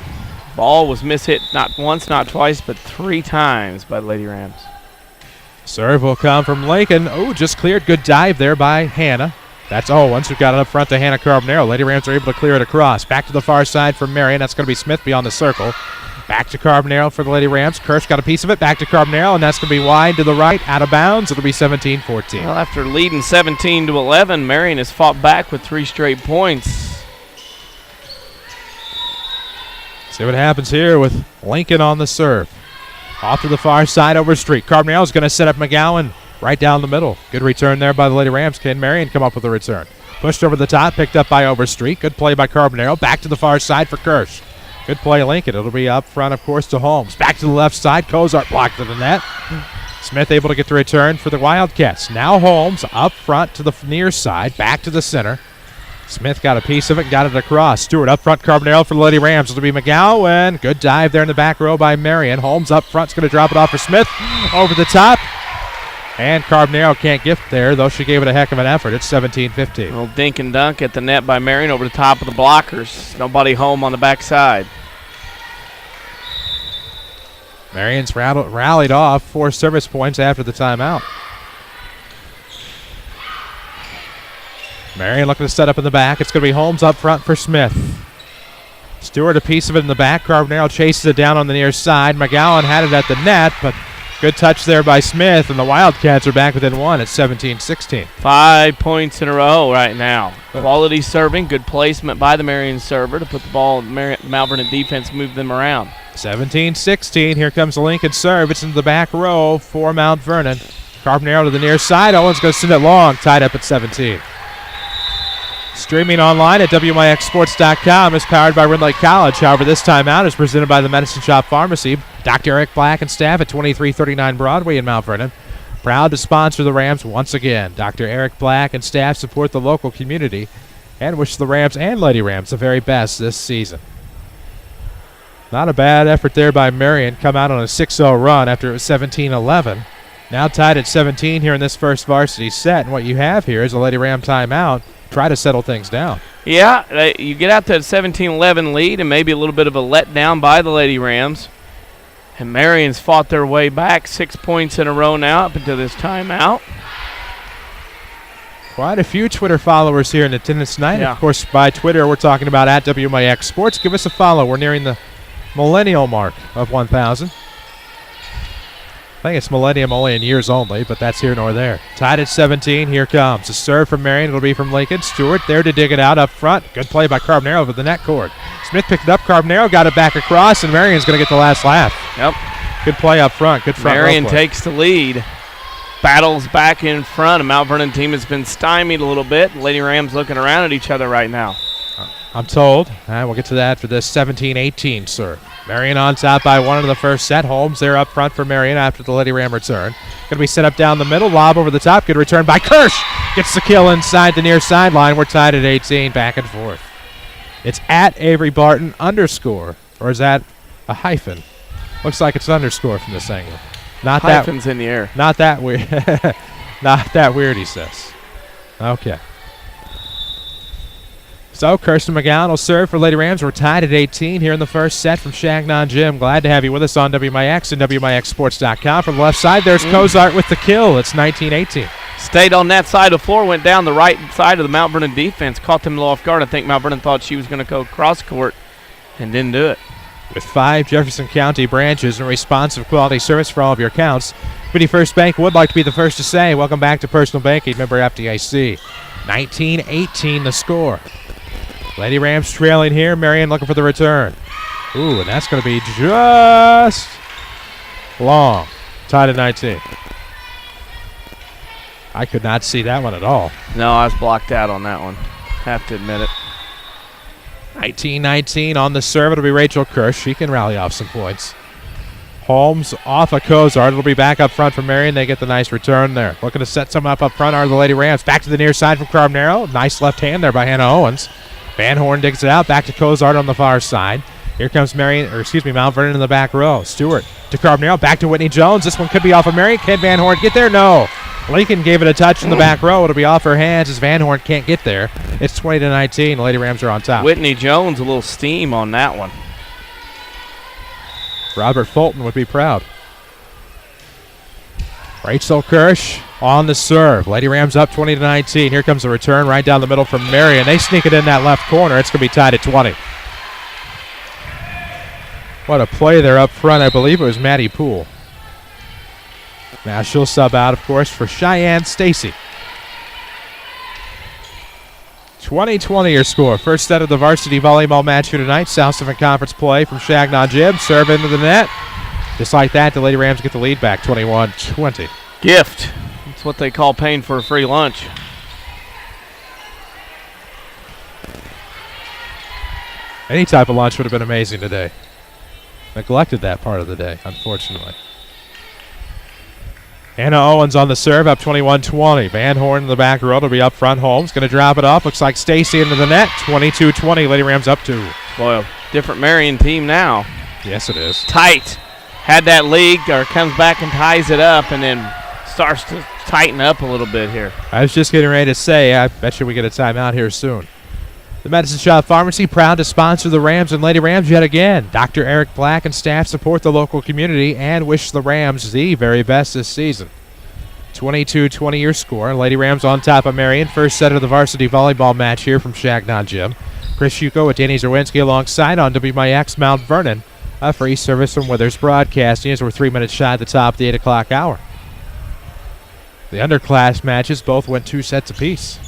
[SPEAKER 8] Ball was mishit not once, not twice, but 3 times by the Lady Rams.
[SPEAKER 2] Serve will come from Lincoln. Oh, just cleared. Good dive there by Hannah. That's Owens who got it up front to Hannah Carbonaro. Lady Rams are able to clear it across. Back to the far side for Marion. That's going to be Smith beyond the circle. Back to Carbonaro for the Lady Rams. Kirsch got a piece of it. Back to Carbonaro, and that's going to be wide to the right, out of bounds. It'll be 17-14.
[SPEAKER 8] Well, after leading 17-11, Marion has fought back with 3 straight points.
[SPEAKER 2] See what happens here with Lincoln on the serve. Off to the far side, Overstreet. Carbonaro is going to set up McGowan right down the middle. Good return there by the Lady Rams. Can Marion come up with a return? Pushed over the top, picked up by Overstreet. Good play by Carbonaro. Back to the far side for Kirsch. Good play, Lincoln. It'll be up front, of course, to Holmes. Back to the left side. Cozart blocked to the net. Smith able to get the return for the Wildcats. Now Holmes up front to the near side. Back to the center. Smith got a piece of it and got it across. Stewart up front, Carbonell for the Lady Rams. It'll be McGowan. Good dive there in the back row by Marion. Holmes up front's going to drop it off for Smith. Over the top. And Carbonell can't get there, though she gave it a heck of an effort. It's 17-15.
[SPEAKER 8] A little dink and dunk at the net by Marion over the top of the blockers. Nobody home on the backside.
[SPEAKER 2] Marion's rallied off 4 service points after the timeout. Marion looking to set up in the back. It's going to be Holmes up front for Smith. Stewart a piece of it in the back. Carbonell chases it down on the near side. McGowan had it at the net, but good touch there by Smith, and the Wildcats are back within 1 at 17-16.
[SPEAKER 8] 5 points in a row right now. Quality serving, good placement by the Marion server to put the ball in the Mount Vernon defense, move them around.
[SPEAKER 2] 17-16. Here comes the Lincoln serve. It's into the back row for Mount Vernon. Carbonell to the near side. Owens going to send it long, tied up at 17. Streaming online at WMIXSports.com is powered by Red Lake College. However, this timeout is presented by the Medicine Shop Pharmacy. Dr. Eric Black and staff at 2339 Broadway in Mount Vernon. Proud to sponsor the Rams once again. Dr. Eric Black and staff support the local community and wish the Rams and Lady Rams the very best this season. Not a bad effort there by Marion. Come out on a 6-0 run after it was 17-11. Now tied at 17 here in this first varsity set. And what you have here is a Lady Ram timeout. Try to settle things down.
[SPEAKER 8] Yeah, you get out to a 17-11 lead and maybe a little bit of a letdown by the Lady Rams. And Marion's fought their way back 6 points in a row now up into this timeout.
[SPEAKER 2] Quite a few Twitter followers here in attendance tonight.
[SPEAKER 8] Yeah.
[SPEAKER 2] Of course, by Twitter, we're talking about at WMIX Sports. Give us a follow. We're nearing the millennial mark of 1,000. I think it's millennium only in years only, but that's here nor there. Tied at 17. Here comes a serve from Marion. It'll be from Lincoln. Stewart there to dig it out up front. Good play by Carbonell over the net cord. Smith picked it up. Carbonell got it back across, and Marion's going to get the last laugh.
[SPEAKER 8] Yep.
[SPEAKER 2] Good play up front. Good front row
[SPEAKER 8] Marion
[SPEAKER 2] play.
[SPEAKER 8] takes the lead. Battles back in front. A Mount Vernon team has been stymied a little bit. Lady Rams looking around at each other right now.
[SPEAKER 2] I'm told. We'll get to that for this 17-18 serve. Marion on top by 1 in the first set. Holmes there up front for Marion after the Lady Ram return. Going to be set up down the middle. Lob over the top. Good return by Kirsch. Gets the kill inside the near sideline. We're tied at 18. Back and forth. It's at Avery Barton _ or is that a hyphen? Looks like it's an underscore from this angle. Not
[SPEAKER 8] Hyphen's
[SPEAKER 2] that,
[SPEAKER 8] in the air.
[SPEAKER 2] Not that weird. Not that weird, he says. Okay. So Kirsten McGowan will serve for Lady Rams. We're tied at 18 here in the first set from Shagnon Gym. Glad to have you with us on WMIX and WMIXSports.com. From the left side, there's Cozart with the kill. It's 19-18.
[SPEAKER 8] Stayed on that side of the floor, went down the right side of the Mount Vernon defense, caught them off guard. I think Mount Vernon thought she was going to go cross court and didn't do it.
[SPEAKER 2] With 5 Jefferson County branches and responsive quality service for all of your accounts, Community First Bank would like to be the first to say, welcome back to Personal Banking, member FDIC. 19-18 the score. Lady Rams trailing here. Marion looking for the return. Ooh, and that's going to be just long. Tied at 19. I could not see that one at all.
[SPEAKER 8] No, I was blocked out on that one. Have to admit it.
[SPEAKER 2] 19-19 on the serve. It'll be Rachel Kirsch. She can rally off some points. Holmes off of Cozart. It'll be back up front for Marion. They get the nice return there. Looking to set some up front are the Lady Rams. Back to the near side from Carbonell. Nice left hand there by Hannah Owens. Van Horn digs it out. Back to Cozart on the far side. Here comes Mount Vernon in the back row. Stewart to Carbonell. Back to Whitney Jones. This one could be off of Marion. Can Van Horn get there? No. Lincoln gave it a touch in the back row. It'll be off her hands as Van Horn can't get there. It's 20-19. Lady Rams are on top.
[SPEAKER 8] Whitney Jones, a little steam on that one.
[SPEAKER 2] Robert Fulton would be proud. Rachel Kirsch on the serve. Lady Rams up 20-19. Here comes the return right down the middle from Marion. They sneak it in that left corner. It's going to be tied at 20. What a play there up front. I believe it was Maddie Poole. Now she'll sub out, of course, for Cheyenne Stacy. 20-20 your score. First set of the varsity volleyball match here tonight. South Pacific Conference play from Shagnon Jib. Serve into the net. Just like that, the Lady Rams get the lead back, 21-20.
[SPEAKER 8] Gift. That's what they call paying for a free lunch.
[SPEAKER 2] Any type of lunch would have been amazing today. Neglected that part of the day, unfortunately. Hannah Owens on the serve, up 21-20. Van Horn in the back row will be up front. Holmes going to drop it off. Looks like Stacy into the net. 22-20. Lady Rams up 2.
[SPEAKER 8] Boy, different Marion team now.
[SPEAKER 2] Yes, it is.
[SPEAKER 8] Tight. Had that lead, or comes back and ties it up, and then starts to tighten up a little bit here.
[SPEAKER 2] I was just getting ready to say, I bet you we get a timeout here soon. The Medicine Shop Pharmacy, proud to sponsor the Rams and Lady Rams yet again. Dr. Eric Black and staff support the local community and wish the Rams the very best this season. 22-20 your score. Lady Rams on top of Marion. First set of the varsity volleyball match here from Shagnon Gym. Chris Hugo with Danny Czerwinski alongside on WMIX Mount Vernon. A free service from Withers Broadcasting as we're 3 minutes shy at the top of the 8 o'clock hour. The underclass matches both went 2 sets apiece.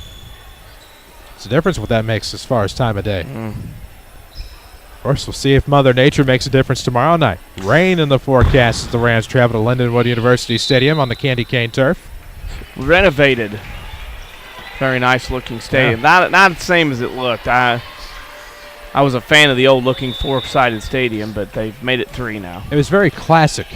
[SPEAKER 2] It's the difference what that makes as far as time of day. Of course, we'll see if Mother Nature makes a difference tomorrow night. Rain in the forecast as the Rams travel to Lindenwood University Stadium on the Candy Cane turf.
[SPEAKER 8] Renovated. Very nice looking stadium.
[SPEAKER 2] Yeah.
[SPEAKER 8] Not the same as it looked. I was a fan of the old looking 4-sided stadium, but they've made it 3 now.
[SPEAKER 2] It was very classic.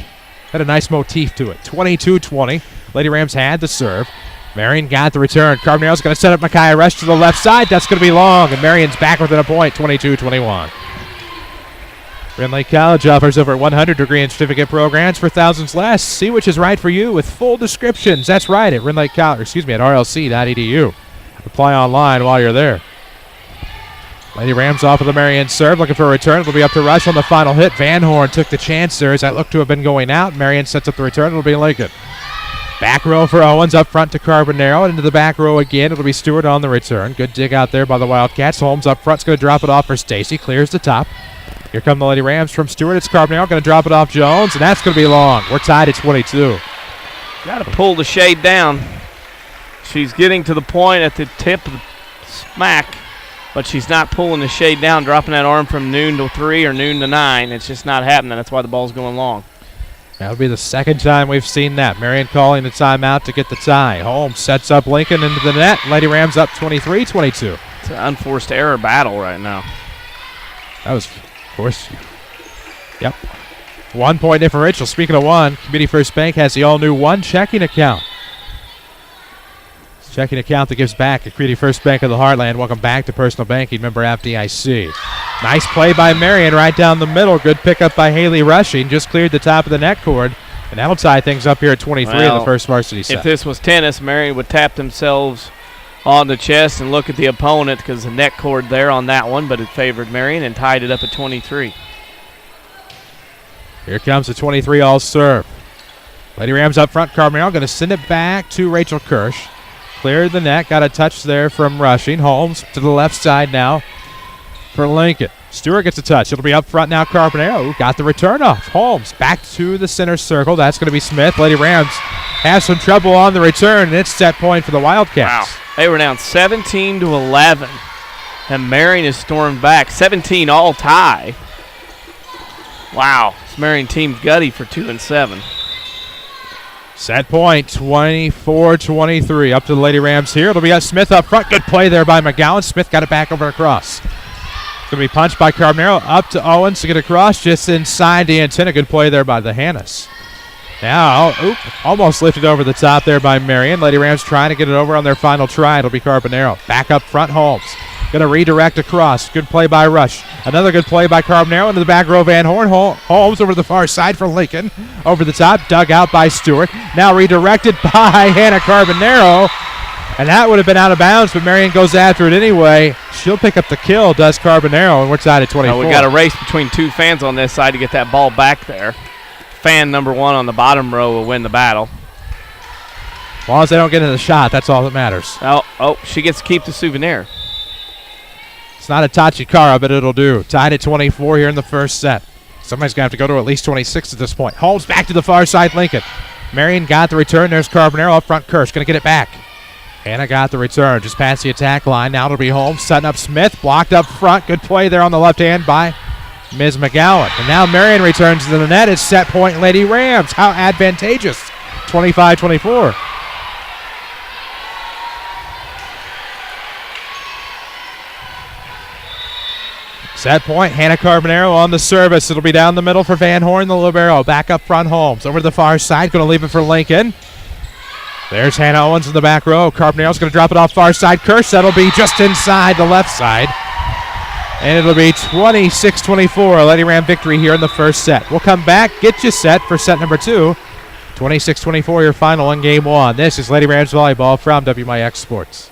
[SPEAKER 2] Had a nice motif to it. 22-20. Lady Rams had the serve. Marion got the return. Carbonero's going to set up Micaiah Rush to the left side. That's going to be long, and Marion's back within a point, 22-21. Grand Lake College offers over 100 degree and certificate programs for thousands less. See which is right for you with full descriptions. That's right at at rlc.edu. Apply online while you're there. Lady Rams off of the Marion serve, looking for a return. It'll be up to Rush on the final hit. Van Horn took the chance there as that looked to have been going out. Marion sets up the return. It'll be Lincoln. Back row for Owens, up front to Carbonero. Into the back row again. It'll be Stewart on the return. Good dig out there by the Wildcats. Holmes up front's going to drop it off for Stacy. Clears the top. Here come the Lady Rams from Stewart. It's Carbonero going to drop it off Jones, and that's going to be long. We're tied at 22.
[SPEAKER 8] Got to pull the shade down. She's getting to the point at the tip of the smack, but she's not pulling the shade down, dropping that arm from noon to 3 or noon to 9. It's just not happening. That's why the ball's going long.
[SPEAKER 2] That'll be the second time we've seen that. Marion calling the timeout to get the tie. Holmes sets up Lincoln into the net. Lady Rams up 23-22.
[SPEAKER 8] It's an unforced error battle right now.
[SPEAKER 2] That was, of course. Yep. 1 point differential. Speaking of one, Community First Bank has the all-new one checking account. Checking account that gives back at Community First Bank of the Heartland. Welcome back to Personal Banking, member FDIC. Nice play by Marion right down the middle. Good pickup by Haley Rushing. Just cleared the top of the net cord. And that'll tie things up here at 23 in the first varsity set.
[SPEAKER 8] If this was tennis, Marion would tap themselves on the chest and look at the opponent because the net cord there on that one, but it favored Marion and tied it up at 23.
[SPEAKER 2] Here comes the 23 all serve. Lady Rams up front. Carbonero going to send it back to Rachel Kirsch. Cleared the net. Got a touch there from Rushing. Holmes to the left side now for Lincoln. Stewart gets a touch. It'll be up front now. Carbonero got the return off. Holmes back to the center circle. That's going to be Smith. Lady Rams have some trouble on the return, and it's set point for the Wildcats.
[SPEAKER 8] Wow. They were down 17-11, and Marion is stormed back. 17 all tie. Wow. This Marion team's gutty for 2 and 7.
[SPEAKER 2] Set point, 24-23. Up to the Lady Rams here. It'll be Smith up front. Good play there by McGowan. Smith got it back over across. Going to be punched by Carbonero. Up to Owens to get across just inside the antenna. Good play there by the Hannas. Now, almost lifted over the top there by Marion. Lady Rams trying to get it over on their final try. It'll be Carbonero. Back up front, Holmes. Going to redirect across. Good play by Rush. Another good play by Carbonero into the back row. Van Horn. Holmes over the far side for Lincoln. Over the top. Dug out by Stewart. Now redirected by Hannah Carbonero. And that would have been out of bounds, but Marion goes after it anyway. She'll pick up the kill, does Carbonero, and we're tied at 24.
[SPEAKER 8] We got a race between 2 fans on this side to get that ball back there. Fan number 1 on the bottom row will win the battle.
[SPEAKER 2] As long as they don't get in the shot, that's all that matters.
[SPEAKER 8] Oh, she gets to keep the souvenir.
[SPEAKER 2] It's not a Tachikara, but it'll do. Tied at 24 here in the first set. Somebody's going to have to go to at least 26 at this point. Holmes back to the far side, Lincoln. Marion got the return. There's Carbonero up front. Kirsch going to get it back. Hannah got the return. Just past the attack line. Now it'll be Holmes setting up Smith. Blocked up front. Good play there on the left hand by Ms. McGowan. And now Marion returns to the net. It's set point Lady Rams. How advantageous. 25-24. Set point, Hannah Carbonero on the service. It'll be down the middle for Van Horn, the libero. Back up front, Holmes. Over to the far side, going to leave it for Lincoln. There's Hannah Owens in the back row. Carbonero's going to drop it off far side. Kirsch, that'll be just inside the left side. And it'll be 26-24, a Lady Ram victory here in the first set. We'll come back, get you set for set number 2. 26-24, your final in game 1. This is Lady Rams Volleyball from WMIX Sports.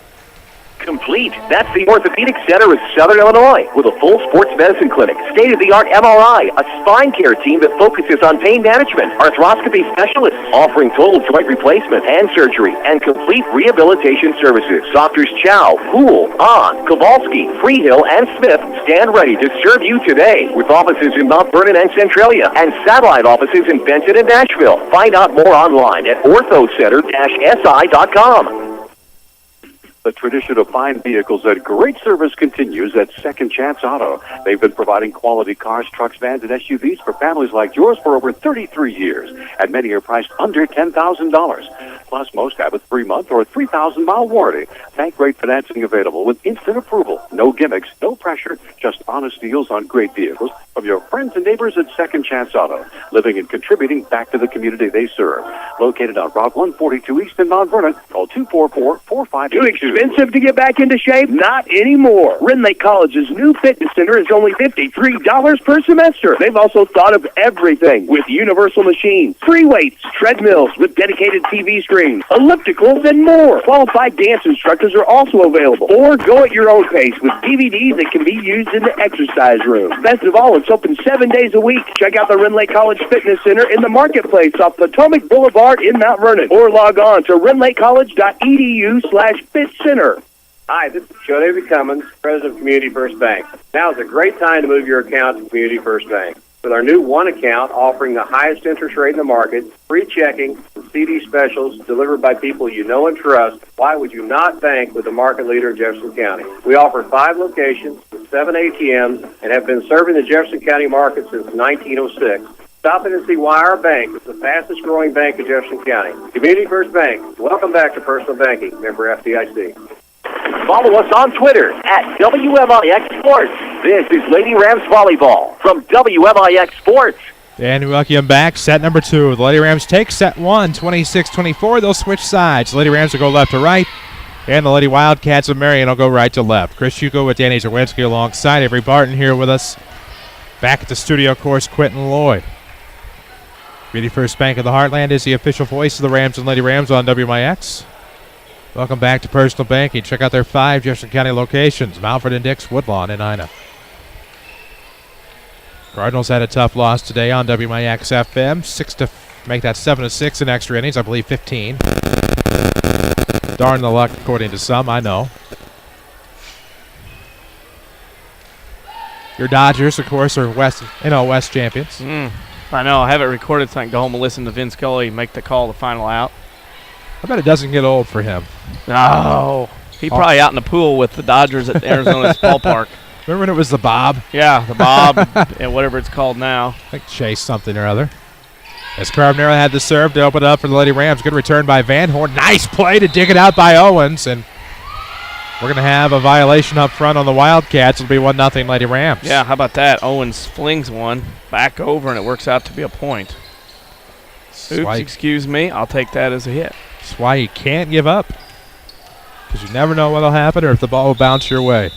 [SPEAKER 1] Complete. That's the Orthopedic Center of Southern Illinois with a full sports medicine clinic, state-of-the-art MRI, a spine care team that focuses on pain management, arthroscopy specialists offering total joint replacement, hand surgery, and complete rehabilitation services. Doctors Chow, Poole, Ahn, Kowalski, Freehill, and Smith stand ready to serve you today with offices in Mount Vernon and Centralia and satellite offices in Benton and Nashville. Find out more online at orthocenter-si.com.
[SPEAKER 4] The tradition of fine vehicles at great service continues at Second Chance Auto. They've been providing quality cars, trucks, vans, and SUVs for families like yours for over 33 years, and many are priced under $10,000. Plus, most have a 3-month or 3,000-mile warranty. Bank rate financing available with instant approval. No gimmicks, no pressure, just honest deals on great vehicles from your friends and neighbors at Second Chance Auto, living and contributing back to the community they serve. Located on Route 142 East in Mount Vernon, call 244-4582.
[SPEAKER 13] Expensive to get back into shape? Not anymore. Ren Lake College's new fitness center is only $53 per semester. They've also thought of everything with universal machines, free weights, treadmills with dedicated TV screens, ellipticals, and more. Qualified dance instructors are also available. Or go at your own pace with DVDs that can be used in the exercise room. Best of all, it's open 7 days a week. Check out the Ren Lake College Fitness Center in the Marketplace off Potomac Boulevard in Mount Vernon. Or log on to renlakecollege.edu/fit center.
[SPEAKER 3] Hi, this is Joe David Cummins, President of Community First Bank. Now is a great time to move your account to Community First Bank. With our new one account offering the highest interest rate in the market, free checking, and CD specials delivered by people you know and trust, why would you not bank with the market leader in Jefferson County? We offer 5 locations with 7 ATMs and have been serving the Jefferson County market since 1906. Stop in and see why our bank is the fastest growing bank in Jefferson County. Community First Bank. Welcome back to Personal Banking. Member FDIC.
[SPEAKER 1] Follow us on Twitter at WMIX Sports. This is Lady Rams Volleyball from WMIX Sports.
[SPEAKER 2] And we welcome you back. Set number 2. The Lady Rams take set 1, 26-24. They'll switch sides. The Lady Rams will go left to right, and the Lady Wildcats of Marion will go right to left. Chris Hugo with Danny Czerwinski alongside Avery Barton here with us. Back at the studio, of course, Quentin Lloyd. Community First Bank of the Heartland is the official voice of the Rams and Lady Rams on WMIX. Welcome back to Personal Banking. Check out their 5 Jefferson County locations, Malford and Dix, Woodlawn, and Ina. Cardinals had a tough loss today on WMIX FM. Make that 7-6 in extra innings, I believe 15. Darn the luck, according to some, I know. Your Dodgers, of course, are West champions.
[SPEAKER 8] I know. I have it recorded so I can go home and listen to Vin Scully make the call the final out.
[SPEAKER 2] I bet it doesn't get old for him.
[SPEAKER 8] No. He's probably out in the pool with the Dodgers at Arizona's ballpark.
[SPEAKER 2] Remember when it was the Bob?
[SPEAKER 8] Yeah, the Bob and whatever it's called now.
[SPEAKER 2] I think Chase something or other. As Carbonero had the serve to open it up for the Lady Rams. Good return by Van Horn. Nice play to dig it out by Owens. And we're going to have a violation up front on the Wildcats. It'll be 1-0 Lady Rams.
[SPEAKER 8] Yeah, how about that? Owens flings one back over, and it works out to be a point. Oops, excuse me. I'll take that as a hit.
[SPEAKER 2] That's why you can't give up, because you never know what will happen or if the ball will bounce your way.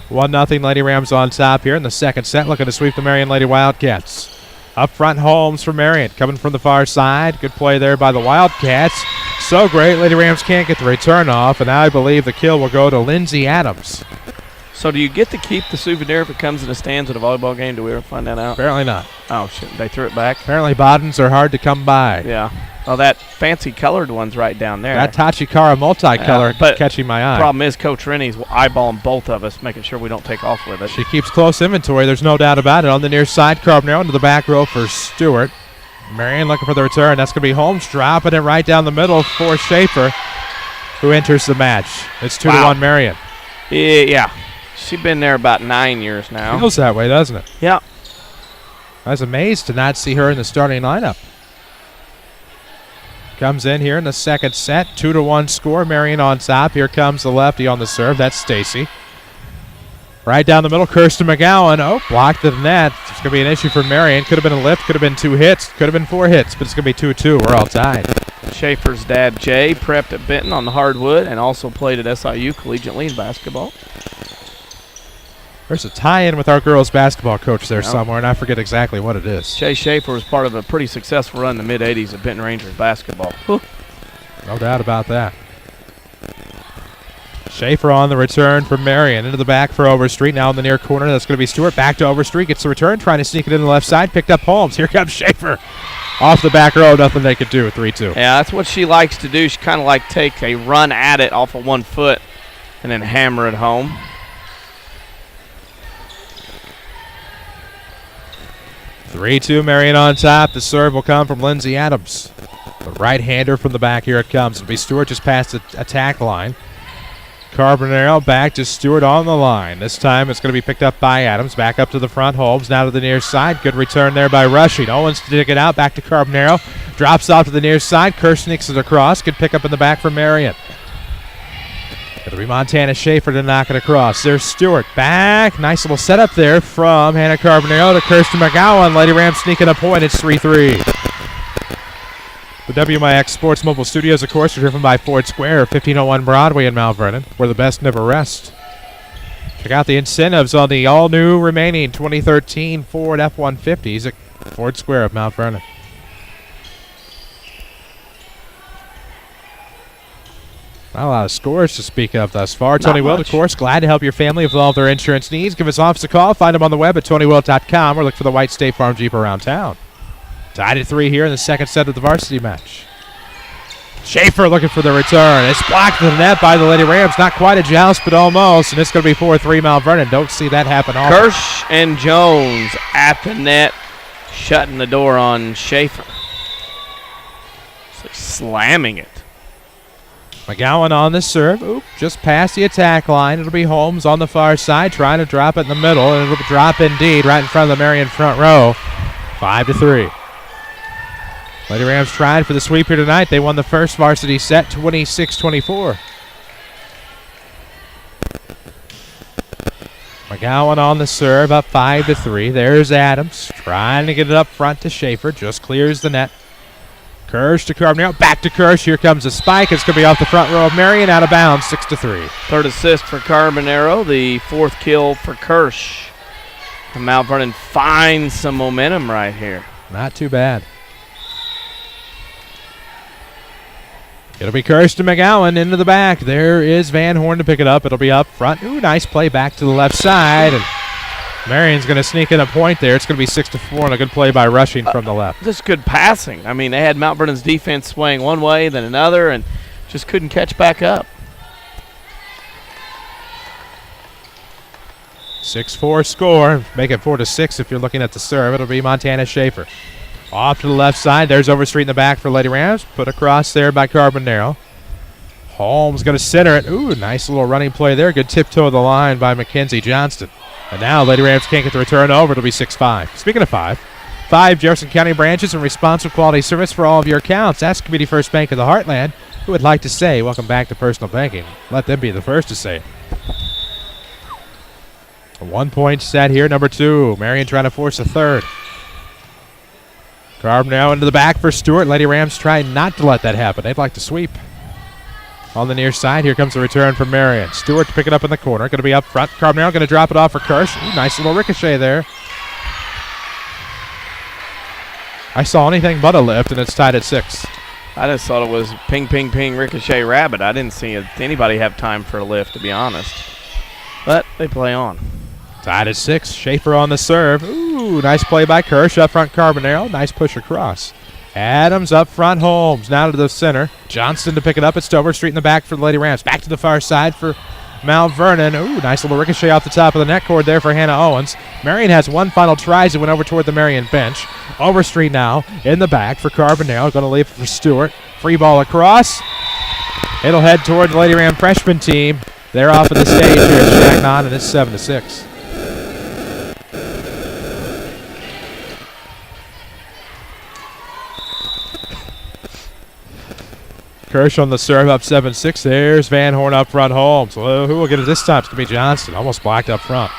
[SPEAKER 2] 1-0 Lady Rams on top here in the second set, looking to sweep the Marion Lady Wildcats. Up front, Holmes for Marion, coming from the far side. Good play there by the Wildcats. So great, Lady Rams can't get the return off, and now I believe the kill will go to Lindsay Adams.
[SPEAKER 8] So do you get to keep the souvenir if it comes in the stands at a volleyball game? Do we ever find that out?
[SPEAKER 2] Apparently not.
[SPEAKER 8] Oh, shit. They threw it back?
[SPEAKER 2] Apparently bottoms are hard to come by.
[SPEAKER 8] Yeah. Oh, that fancy colored one's right down there.
[SPEAKER 2] That Tachikara multicolor catching my eye.
[SPEAKER 8] Problem is, Coach Rennie's eyeballing both of us, making sure we don't take off with it.
[SPEAKER 2] She keeps close inventory. There's no doubt about it. On the near side, Carbonero into the back row for Stewart. Marion looking for the return. That's going to be Holmes dropping it right down the middle for Schaefer, who enters the match. It's 2-1 Marion.
[SPEAKER 8] Yeah. She's been there about 9 years now.
[SPEAKER 2] Feels that way, doesn't it?
[SPEAKER 8] Yeah.
[SPEAKER 2] I was amazed to not see her in the starting lineup. Comes in here in the second set. 2-1 score. Marion on top. Here comes the lefty on the serve. That's Stacy. Right down the middle, Kirsten McGowan. Oh, blocked the net. It's going to be an issue for Marion. Could have been a lift, could have been 2 hits, could have been 4 hits, but it's going to be 2-2. We're all tied.
[SPEAKER 8] Schaefer's dad, Jay, prepped at Benton on the hardwood and also played at SIU collegiately in basketball.
[SPEAKER 2] There's a tie-in with our girls basketball coach there somewhere, and I forget exactly what it is.
[SPEAKER 8] Jay Schaefer was part of a pretty successful run in the mid-'80s at Benton Rangers basketball. Whew.
[SPEAKER 2] No doubt about that. Schaefer on the return from Marion. Into the back for Overstreet. Now in the near corner. That's going to be Stewart. Back to Overstreet. Gets the return. Trying to sneak it in the left side. Picked up Holmes. Here comes Schaefer. Off the back row. Nothing they could do. 3-2.
[SPEAKER 8] Yeah, that's what she likes to do. She kind of like take a run at it off of 1 foot and then hammer it home.
[SPEAKER 2] Marion on top. The serve will come from Lindsay Adams. The right-hander from the back. Here it comes. It'll be Stewart just past the attack line. Carbonaro back to Stewart on the line. This time it's going to be picked up by Adams. Back up to the front. Holmes now to the near side. Good return there by Rushing. Owens to dig it out. Back to Carbonaro. Drops off to the near side. Kerr sneaks it across. Good pick up in the back for Marion. It'll be Montana Schaefer to knock it across. There's Stewart back. Nice little setup there from Hannah Carbonaro to Kirsten McGowan. Lady Rams sneaking a point. It's 3-3. The WMIX Sports Mobile Studios, of course, are driven by Ford Square, 1501 Broadway in Mount Vernon, where the best never rest. Check out the incentives on the all-new remaining 2013 Ford F-150s at Ford Square of Mount Vernon. Not a lot of scores to speak of thus far. Tony Wilt, of course, glad to help your family with all of their insurance needs. Give his office a call. Find him on the web at TonyWilt.com or look for the white State Farm Jeep around town. Tied at 3 here in the second set of the varsity match. Schaefer looking for the return. It's blocked in the net by the Lady Rams. Not quite a joust, but almost. And it's going to be 4-3 Mount Vernon. Don't see that happen often.
[SPEAKER 8] Kirsch and Jones at the net, shutting the door on Schaefer. Slamming it.
[SPEAKER 2] McGowan on the serve. Oop, just past the attack line. It'll be Holmes on the far side trying to drop it in the middle. And it'll drop indeed right in front of the Marion front row. 5-3. Lady Rams tried for the sweep here tonight. They won the first varsity set 26-24. McGowan on the serve, up 5-3. There's Adams trying to get it up front to Schaefer. Just clears the net. Kirsch to Carbonaro. Back to Kirsch. Here comes a spike. It's going to be off the front row of Marion. Out of bounds, 6-3.
[SPEAKER 8] Third assist for Carbonaro. The 4th kill for Kirsch. And Mount Vernon finds some momentum right here.
[SPEAKER 2] Not too bad. It'll be Kirsten McGowan into the back. There is Van Horn to pick it up. It'll be up front. Ooh, nice play back to the left side. And Marion's going to sneak in a point there. It's going to be 6-4 and a good play by Rushing from the left.
[SPEAKER 8] Just good passing. I mean, they had Mount Vernon's defense swaying one way, then another, and just couldn't catch back up.
[SPEAKER 2] 6-4 score. Make it 4-6 if you're looking at the serve. It'll be Montana Schaefer. Off to the left side. There's Overstreet in the back for Lady Rams. Put across there by Carbonaro. Holmes going to center it. Ooh, nice little running play there. Good tiptoe of the line by Mackenzie Johnston. And now Lady Rams can't get the return over. It'll be 6-5. Speaking of 5 Jefferson County branches and responsive quality service for all of your accounts. Ask Community First Bank of the Heartland, who would like to say, welcome back to personal banking. Let them be the first to say it. A 1-point set here, number 2. Marion trying to force a third. Carbonaro into the back for Stewart. Lady Rams trying not to let that happen. They'd like to sweep. On the near side, here comes the return from Marion. Stewart to pick it up in the corner. Going to be up front. Carbonaro going to drop it off for Kirsch. Ooh, nice little ricochet there. I saw anything but a lift, and it's tied at 6.
[SPEAKER 8] I just thought it was ping, ping, ping, ricochet, rabbit. I didn't see anybody have time for a lift, to be honest. But they play on.
[SPEAKER 2] Tied at 6. Schaefer on the serve. Ooh, nice play by Kirsch. Up front, Carbonaro. Nice push across. Adams up front, Holmes now to the center. Johnston to pick it up. It's Overstreet in the back for the Lady Rams. Back to the far side for Mount Vernon. Ooh, nice little ricochet off the top of the net cord there for Hannah Owens. Marion has one final try as it went over toward the Marion bench. Overstreet now in the back for Carbonaro. Going to leave it for Stewart. Free ball across. It'll head toward the Lady Ram freshman team. They're off of the stage here at Shagnon, and it's 7-6. Kirsch on the serve, up 7-6. There's Van Horn up front, Holmes. Well, who will get it this time? It's going to be Johnston. Almost blocked up front.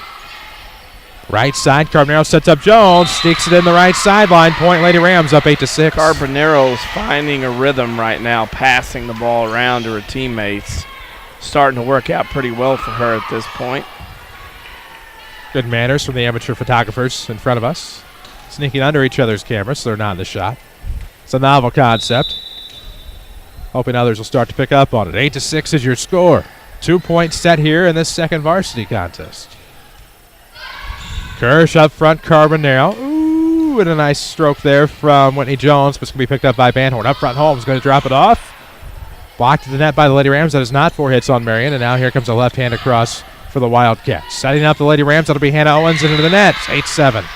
[SPEAKER 2] Right side, Carbonero sets up Jones. Sneaks it in the right sideline. Point Lady Rams up 8-6.
[SPEAKER 8] Carbonero's finding a rhythm right now, passing the ball around to her teammates. Starting to work out pretty well for her at this point.
[SPEAKER 2] Good manners from the amateur photographers in front of us. Sneaking under each other's cameras so they're not in the shot. It's a novel concept. Hoping others will start to pick up on it. 8-6 is your score. 2-point set here in this second varsity contest. Kirsch up front, Carbonero. Ooh, and a nice stroke there from Whitney Jones, but it's going to be picked up by Van Horn. Up front, Holmes going to drop it off. Blocked to the net by the Lady Rams. That is not 4 hits on Marion, and now here comes a left hand across for the Wildcats. Setting up the Lady Rams, that'll be Hannah Owens into the net. 8-7.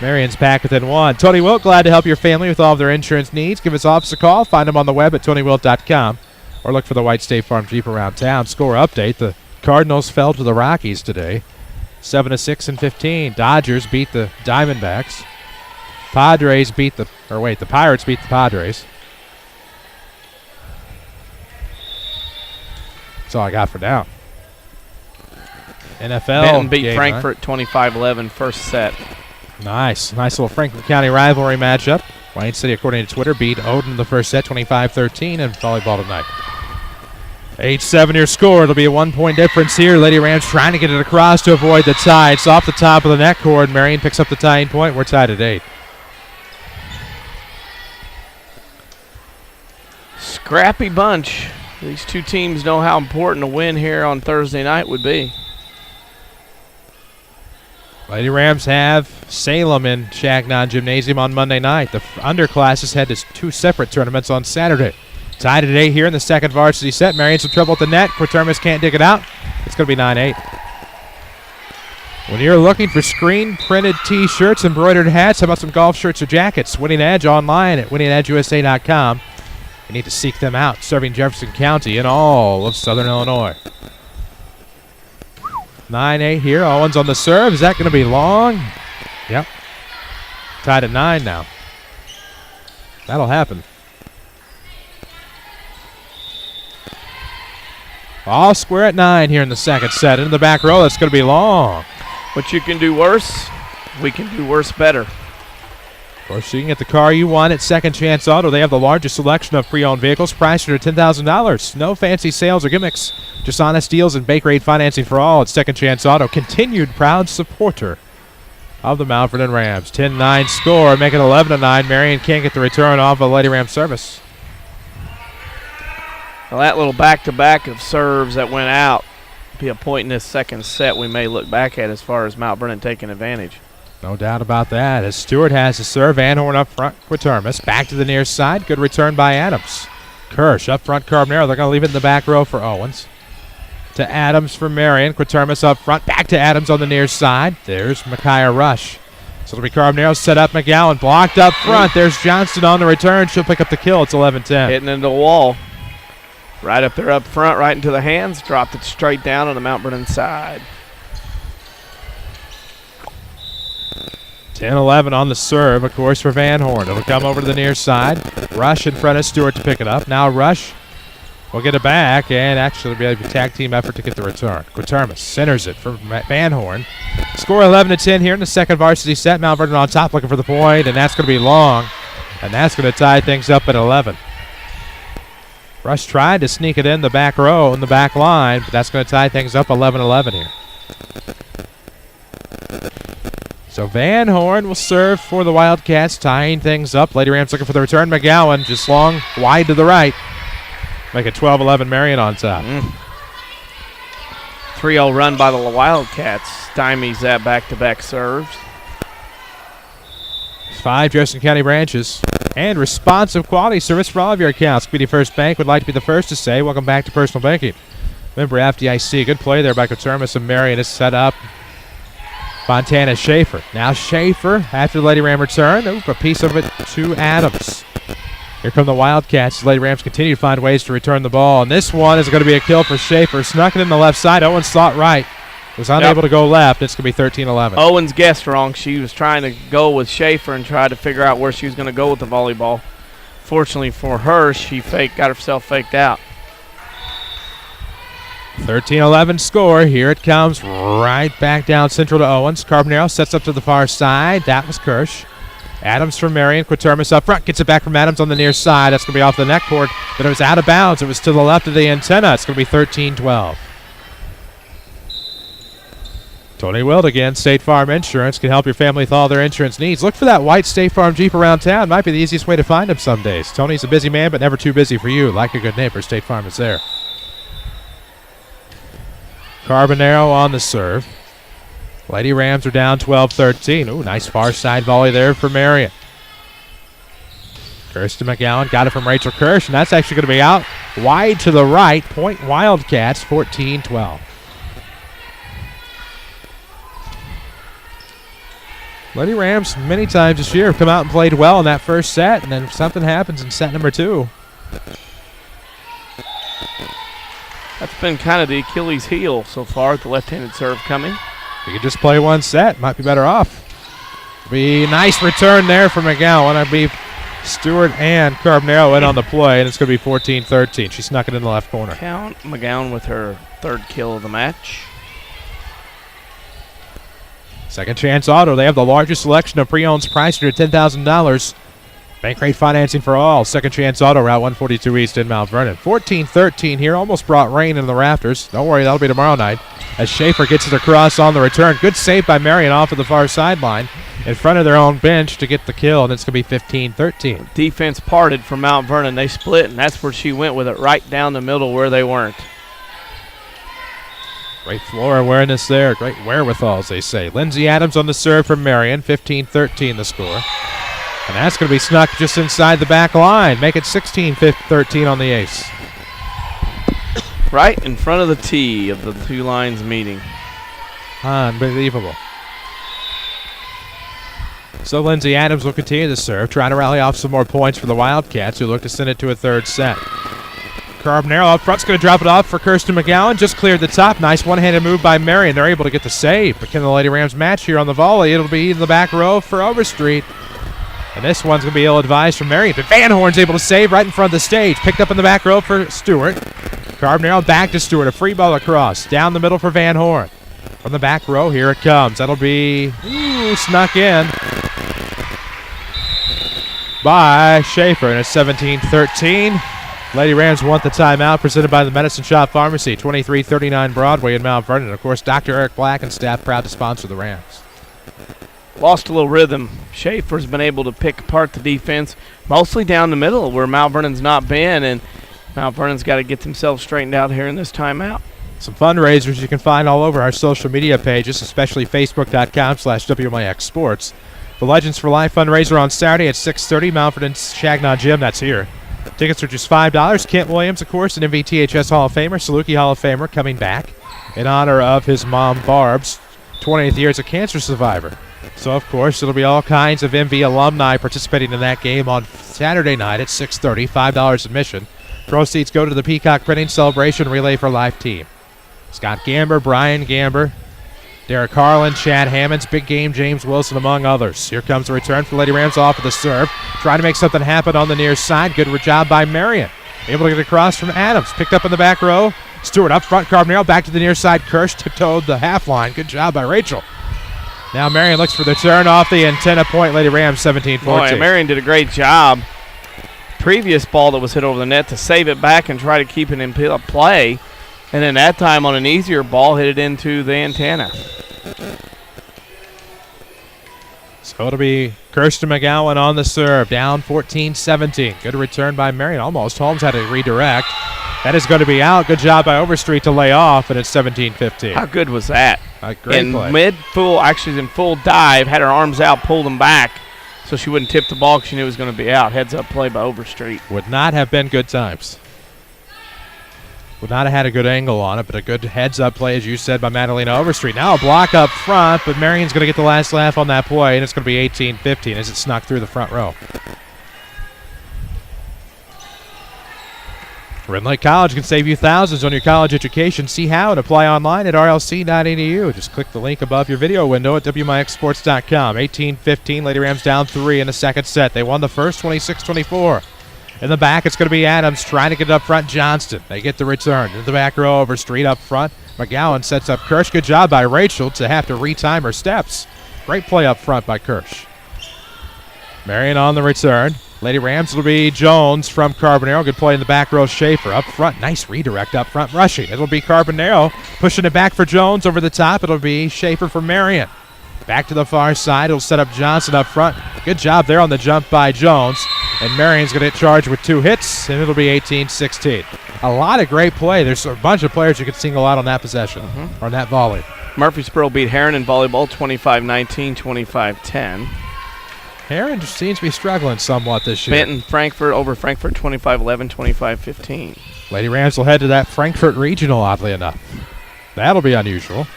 [SPEAKER 2] Marion's back within 1. Tony Wilt, glad to help your family with all of their insurance needs. Give us office a call. Find them on the web at TonyWilt.com or look for the White State Farm Jeep around town. Score update. The Cardinals fell to the Rockies today. 7-6 and 15. Dodgers beat the Diamondbacks. The Pirates beat the Padres. That's all I got for now. NFL.
[SPEAKER 8] Benton beat
[SPEAKER 2] game,
[SPEAKER 8] Frankfurt 25-11 first set.
[SPEAKER 2] Nice little Franklin County rivalry matchup. Wayne City, according to Twitter, beat Odin in the first set 25-13 in volleyball tonight. 8-7 your score. It'll be a 1-point difference here. Lady Rams trying to get it across to avoid the tie. It's off the top of the net cord. Marion picks up the tying point. We're tied at 8.
[SPEAKER 8] Scrappy bunch. These two teams know how important a win here on Thursday night would be.
[SPEAKER 2] Lady Rams have Salem in Shagnon Gymnasium on Monday night. The underclasses head to 2 separate tournaments on Saturday. Tied at 8 here in the second varsity set. Marion's some trouble at the net. Quatermass can't dig it out. It's going to be 9-8. When you're looking for screen-printed T-shirts, embroidered hats, how about some golf shirts or jackets? Winning Edge online at winningedgeusa.com. You need to seek them out, serving Jefferson County and all of Southern Illinois. 9-8 here. Owens on the serve. Is that going to be long? Yep. Tied at 9 now. That'll happen. All square at 9 here in the second set. In the back row, that's going to be long.
[SPEAKER 8] But you can do worse. We can do worse better.
[SPEAKER 2] Of course, you can get the car you want at Second Chance Auto. They have the largest selection of pre-owned vehicles priced under $10,000. No fancy sales or gimmicks. Just honest deals and bank rate financing for all at Second Chance Auto. Continued proud supporter of the Mount Vernon Rams. 10-9 score, make it 11-9. Marion can't get the return off a Lady Rams service.
[SPEAKER 8] Well, that little back-to-back of serves that went out be a point in this second set we may look back at as far as Mount Vernon taking advantage.
[SPEAKER 2] No doubt about that. As Stewart has the serve, Van Horn up front, Quatermass. Back to the near side. Good return by Adams. Kirsch up front, Carbonero. They're going to leave it in the back row for Owens. To Adams for Marion. Quatermass up front. Back to Adams on the near side. There's Micaiah Rush. So it'll be Carbonero set up. McGowan blocked up front. There's Johnston on the return. She'll pick up the kill. It's 11-10.
[SPEAKER 8] Hitting into the wall. Right up there up front, right into the hands. Dropped it straight down on the Mount Vernon side.
[SPEAKER 2] 10-11 on the serve, of course, for Van Horn. It'll come over to the near side. Rush in front of Stewart to pick it up. Now Rush will get it back, and actually be a tag team effort to get the return. Quatermass centers it for Van Horn. Score 11-10 here in the second varsity set. Mount Vernon on top looking for the point, and that's going to be long. And that's going to tie things up at 11. Rush tried to sneak it in the back row, in the back line, but that's going to tie things up 11-11 here. So Van Horn will serve for the Wildcats, tying things up. Lady Rams looking for the return. McGowan just long, wide to the right. Make it 12-11 Marion on top.
[SPEAKER 8] 3-0 run by the Wildcats. Stymies that back-to-back serves.
[SPEAKER 2] 5 Jefferson County branches. And responsive quality service for all of your accounts. Speedy First Bank would like to be the first to say, welcome back to personal banking. Member FDIC. Good play there by Quatermass, and Marion is set up. Fontana Schaefer. Now Schaefer, after the Lady Ram return, a piece of it to Adams. Here come the Wildcats. The Lady Rams continue to find ways to return the ball. And this one is going to be a kill for Schaefer. Snuck it in the left side. Owens thought right. Was unable to go left. It's going to be 13-11.
[SPEAKER 8] Owens guessed wrong. She was trying to go with Schaefer and try to figure out where she was going to go with the volleyball. Fortunately for her, she got herself faked out.
[SPEAKER 2] 13-11 score. Here it comes right back down central to Owens. Carbonero sets up to the far side. That was Kirsch. Adams from Marion. Quatermas up front. Gets it back from Adams on the near side. That's going to be off the net cord, but it was out of bounds. It was to the left of the antenna. It's going to be 13-12. Tony Wild again. State Farm Insurance can help your family with all their insurance needs. Look for that white State Farm Jeep around town. Might be the easiest way to find him some days. Tony's a busy man, but never too busy for you. Like a good neighbor, State Farm is there. Carbonero on the serve. Lady Rams are down 12-13. Ooh, nice far side volley there for Marion. Kirsten McGowan got it from Rachel Kirsch, and that's actually going to be out wide to the right. Point Wildcats, 14-12. Lady Rams many times this year have come out and played well in that first set, and then something happens in set number 2.
[SPEAKER 8] That's been kind of the Achilles heel so far, the left-handed serve coming.
[SPEAKER 2] If you could just play one set, might be better off. Be a nice return there from McGowan. I believe Stewart and Carbonero in on the play, and it's going to be 14-13. She snuck it in the left corner.
[SPEAKER 8] McGowan with her 3rd kill of the match.
[SPEAKER 2] Second Chance Auto. They have the largest selection of pre-owns priced under $10,000. Bank rate financing for all. Second Chance Auto, Route 142 East in Mount Vernon. 14-13 here. Almost brought rain in the rafters. Don't worry, that'll be tomorrow night. As Schaefer gets it across on the return. Good save by Marion off of the far sideline in front of their own bench to get the kill, and it's going to be 15-13.
[SPEAKER 8] Defense parted from Mount Vernon. They split, and that's where she went with it, right down the middle where they weren't.
[SPEAKER 2] Great floor awareness there. Great wherewithal, as they say. Lindsay Adams on the serve from Marion. 15-13 the score. And that's going to be snuck just inside the back line. Make it 16-13 on the ace.
[SPEAKER 8] Right in front of the tee of the two lines meeting.
[SPEAKER 2] Unbelievable. So Lindsay Adams will continue to serve, trying to rally off some more points for the Wildcats, who look to send it to a 3rd set. Carbonero up front's going to drop it off for Kirsten McGowan. Just cleared the top. Nice one-handed move by Marion. They're able to get the save. But can the Lady Rams match here on the volley? It'll be in the back row for Overstreet. And this one's going to be ill-advised from Marion. But Van Horn's able to save right in front of the stage. Picked up in the back row for Stewart. Carbonero back to Stewart. A free ball across. Down the middle for Van Horn. From the back row, here it comes. That'll be snuck in by Schaefer. And it's 17-13. Lady Rams want the timeout, presented by the Medicine Shop Pharmacy, 2339 Broadway in Mount Vernon. Of course, Dr. Eric Black and staff proud to sponsor the Rams.
[SPEAKER 8] Lost a little rhythm. Schaefer's been able to pick apart the defense, mostly down the middle where Mount Vernon's not been, and Mount Vernon's got to get themselves straightened out here in this timeout.
[SPEAKER 2] Some fundraisers you can find all over our social media pages, especially Facebook.com/WMIX Sports. The Legends for Life fundraiser on Saturday at 6:30, Mount Vernon Shagnon Gym. That's here. Tickets are just $5. Kent Williams, of course, an MVTHS Hall of Famer, Saluki Hall of Famer, coming back in honor of his mom, Barb's 20th year as a cancer survivor. So, of course, it'll be all kinds of MV alumni participating in that game on Saturday night at 6:30, $5 admission. Proceeds go to the Peacock Printing Celebration Relay for Life team. Scott Gamber, Brian Gamber, Derek Harlan, Chad Hammonds, Big Game James Wilson, among others. Here comes the return for Lady Rams off of the serve. Trying to make something happen on the near side. Good job by Marion. Able to get across from Adams. Picked up in the back row. Stewart up front. Carbonero back to the near side. Kirsch tiptoed the half line. Good job by Rachel. Now Marion looks for the turn off the antenna. Point Lady Rams 17-14.
[SPEAKER 8] Boy, Marion did a great job. Previous ball that was hit over the net to save it back and try to keep it in play. And then that time on an easier ball, hit it into the antenna.
[SPEAKER 2] So it'll be Kirsten McGowan on the serve, down 14-17. Good return by Marion. Almost. Holmes had to redirect. That is going to be out. Good job by Overstreet to lay off, and it's 17-15.
[SPEAKER 8] How good was that?
[SPEAKER 2] A great play.
[SPEAKER 8] In full dive, had her arms out, pulled them back so she wouldn't tip the ball because she knew it was going to be out. Heads up play by Overstreet.
[SPEAKER 2] Would not have been good times. Would not have had a good angle on it, but a good heads-up play, as you said, by Madalena Overstreet. Now a block up front, but Marion's going to get the last laugh on that play, and it's going to be 18-15 as it snuck through the front row. Red Lake College can save you thousands on your college education. See how and apply online at rlc.edu. Just click the link above your video window at WMIXsports.com. 18-15, Lady Rams down 3 in the second set. They won the first 26-24. In the back, it's going to be Adams trying to get it up front. Johnston. They get the return. In the back row over Street up front. McGowan sets up Kirsch. Good job by Rachel to have to retime her steps. Great play up front by Kirsch. Marion on the return. Lady Rams will be Jones from Carbonaro. Good play in the back row. Schaefer up front. Nice redirect up front. Rushing. It'll be Carbonaro pushing it back for Jones over the top. It'll be Schaefer for Marion. Back to the far side. It'll set up Johnson up front. Good job there on the jump by Jones. And Marion's going to get charged with 2 hits, and it'll be 18-16. A lot of great play. There's a bunch of players you could single out on that possession, or on that volley.
[SPEAKER 8] Murfreesboro beat Heron in volleyball 25-19, 25-10.
[SPEAKER 2] Heron just seems to be struggling somewhat this year.
[SPEAKER 8] Benton, Frankfurt over Frankfurt 25-11, 25-15.
[SPEAKER 2] Lady Rams will head to that Frankfurt Regional, oddly enough. That'll be unusual. Of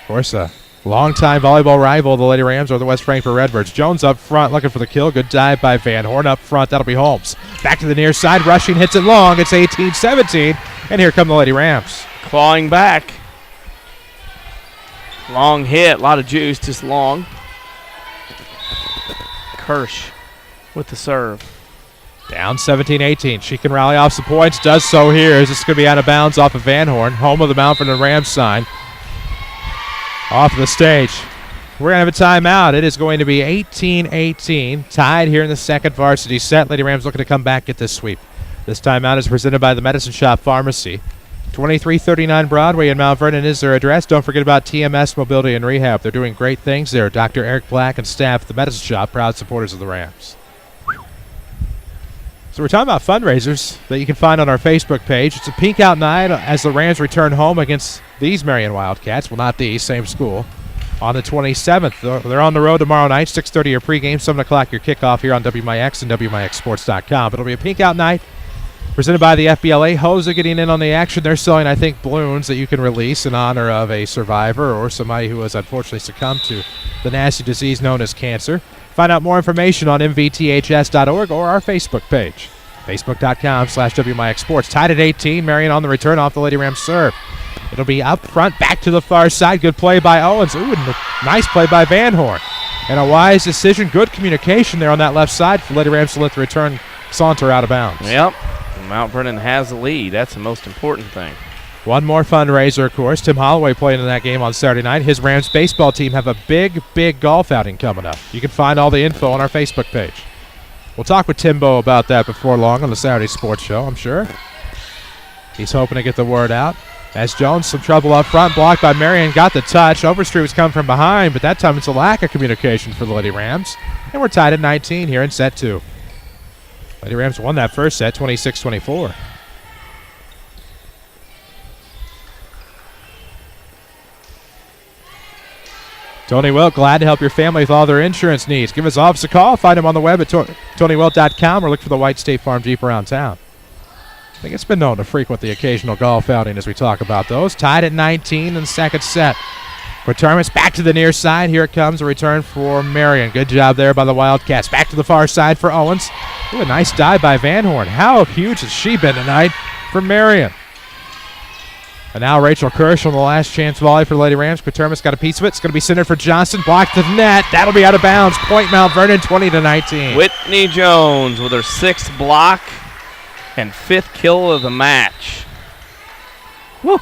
[SPEAKER 2] course, a longtime volleyball rival, the Lady Rams, or the West Frankfurt Redbirds. Jones up front looking for the kill. Good dive by Van Horn up front. That'll be Holmes. Back to the near side. Rushing hits it long. It's 18-17. And here come the Lady Rams.
[SPEAKER 8] Clawing back. Long hit. A lot of juice. Just long. Kirsch with the serve.
[SPEAKER 2] Down 17-18. She can rally off some points. Does so here. This is going to be out of bounds off of Van Horn. Home of the Mountford and Rams sign. Off the stage. We're going to have a timeout. It is going to be 18-18. Tied here in the second varsity set. Lady Rams looking to come back, get this sweep. This timeout is presented by the Medicine Shop Pharmacy. 2339 Broadway in Mount Vernon is their address. Don't forget about TMS Mobility and Rehab. They're doing great things there. Dr. Eric Black and staff at the Medicine Shop, proud supporters of the Rams. So we're talking about fundraisers that you can find on our Facebook page. It's a peek out night as the Rams return home against these Marion Wildcats. Well, not these, same school. On the 27th. They're on the road tomorrow night, 6:30 your pregame, 7 o'clock your kickoff here on WMIX and WMIXsports.com. It'll be a peek out night presented by the FBLA. Hosa getting in on the action. They're selling, I think, balloons that you can release in honor of a survivor or somebody who has unfortunately succumbed to the nasty disease known as cancer. Find out more information on mvths.org or our Facebook page, facebook.com/WMIX Sports. Tied at 18. Marion on the return off the Lady Rams serve. It'll be up front, back to the far side. Good play by Owens. Ooh, and nice play by Van Horn. And a wise decision. Good communication there on that left side for Lady Rams to let the return saunter out of bounds.
[SPEAKER 8] Yep. Mount Vernon has the lead. That's the most important thing.
[SPEAKER 2] One more fundraiser, of course. Tim Holloway playing in that game on Saturday night. His Rams baseball team have a big, big golf outing coming up. You can find all the info on our Facebook page. We'll talk with Timbo about that before long on the Saturday Sports Show, I'm sure. He's hoping to get the word out. As Jones, some trouble up front, blocked by Marion, got the touch. Overstreet was coming from behind, but that time it's a lack of communication for the Lady Rams. And we're tied at 19 here in set 2. Lady Rams won that first set, 26-24. Tony Wilt, glad to help your family with all their insurance needs. Give his office a call. Find him on the web at TonyWilt.com or look for the White State Farm Jeep around town. I think it's been known to frequent the occasional golf outing as we talk about those. Tied at 19 in the second set. Returns back to the near side. Here it comes, a return for Marion. Good job there by the Wildcats. Back to the far side for Owens. Ooh, a nice dive by Van Horn. How huge has she been tonight for Marion? And now Rachel Kirsch on the last chance volley for Lady Rams. Patermas got a piece of it. It's going to be centered for Johnson. Blocked to the net. That'll be out of bounds. Point Mount Vernon, 20-19.
[SPEAKER 8] Whitney Jones with her 6th block and 5th kill of the match. Woo.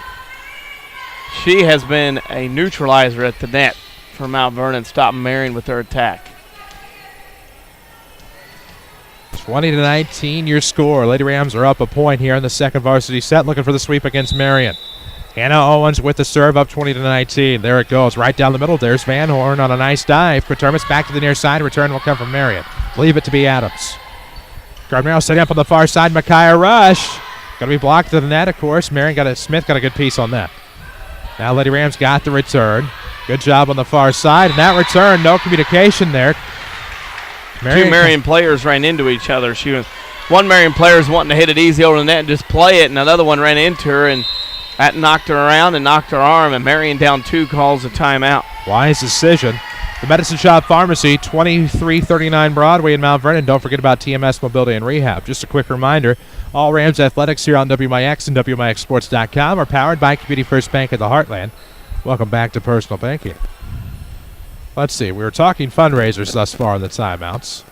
[SPEAKER 8] She has been a neutralizer at the net for Mount Vernon, stopping Marion with her attack.
[SPEAKER 2] 20-19 your score. Lady Rams are up a point here in the second varsity set, looking for the sweep against Marion. Hannah Owens with the serve, up 20-19. There it goes, right down the middle. There's Van Horn on a nice dive. Patermas back to the near side. Return will come from Marion. Leave it to be Adams. Carbonaro setting up on the far side. Micaiah Rush. Going to be blocked to the net, of course. Smith got a good piece on that. Now Lady Rams got the return. Good job on the far side. And that return, no communication there.
[SPEAKER 8] Two Marion players ran into each other. One Marion player was wanting to hit it easy over the net and just play it, and another one ran into her, and that knocked her around and knocked her arm, and Marion down 2 calls a timeout.
[SPEAKER 2] Wise decision. The Medicine Shop Pharmacy, 2339 Broadway in Mount Vernon. Don't forget about TMS Mobility and Rehab. Just a quick reminder, all Rams athletics here on WMIX and WMIXsports.com are powered by Community First Bank of the Heartland. Welcome back to Personal Banking. Let's see, we were talking fundraisers thus far in the timeouts.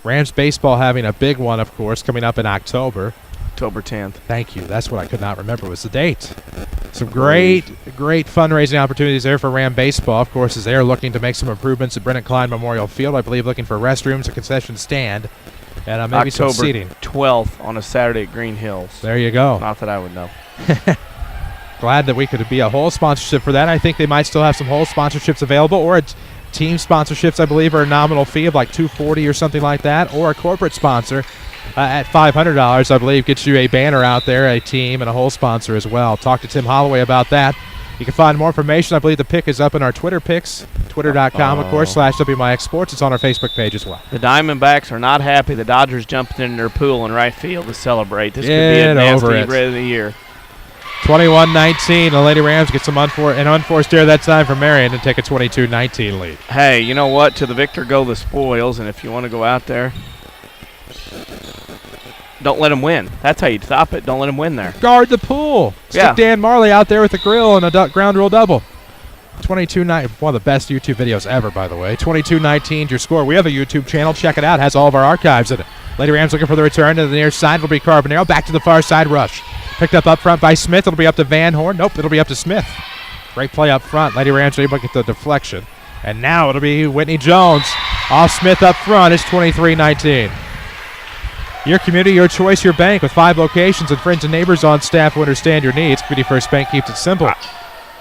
[SPEAKER 2] Rams baseball having a big one, of course, coming up in October.
[SPEAKER 8] October 10th.
[SPEAKER 2] Thank you. That's what I could not remember was the date. Some great fundraising opportunities there for Ram baseball, of course, as they are looking to make some improvements at Brennan Klein Memorial Field. I believe looking for restrooms, a concession stand, and maybe some seating.
[SPEAKER 8] October 12th on a Saturday at Green Hills.
[SPEAKER 2] There you go.
[SPEAKER 8] Not that I would know.
[SPEAKER 2] Glad that we could be a whole sponsorship for that. I think they might still have some whole sponsorships available, or team sponsorships, I believe, are a nominal fee of like $240 or something like that, or a corporate sponsor at $500, I believe, gets you a banner out there, a team, and a whole sponsor as well. Talk to Tim Holloway about that. You can find more information. I believe the pick is up in our Twitter picks, twitter.com, of course, /WMIX Sports. It's on our Facebook page as well.
[SPEAKER 8] The Diamondbacks are not happy. The Dodgers jumped in their pool in right field to celebrate. This could be advanced to Red of the Year.
[SPEAKER 2] 21-19. The Lady Rams get an unforced error that time from Marion and take a 22-19 lead.
[SPEAKER 8] Hey, you know what? To the victor go the spoils, and if you want to go out there, don't let him win. That's how you stop it. Don't let him win there.
[SPEAKER 2] Guard the pool. Stick Dan Marley out there with the grill and a ground rule double. 22-19. One of the best YouTube videos ever, by the way. 22-19 your score. We have a YouTube channel. Check it out. It has all of our archives in it. Lady Rams looking for the return to the near side. It'll be Carbonero. Back to the far side rush. Picked up front by Smith. It'll be up to Van Horn. Nope, it'll be up to Smith. Great play up front. Lady Rams are able to get the deflection. And now it'll be Whitney Jones. Off Smith up front. It's 23-19. Your community, your choice, your bank with 5 locations and friends and neighbors on staff who understand your needs. Community First Bank keeps it simple.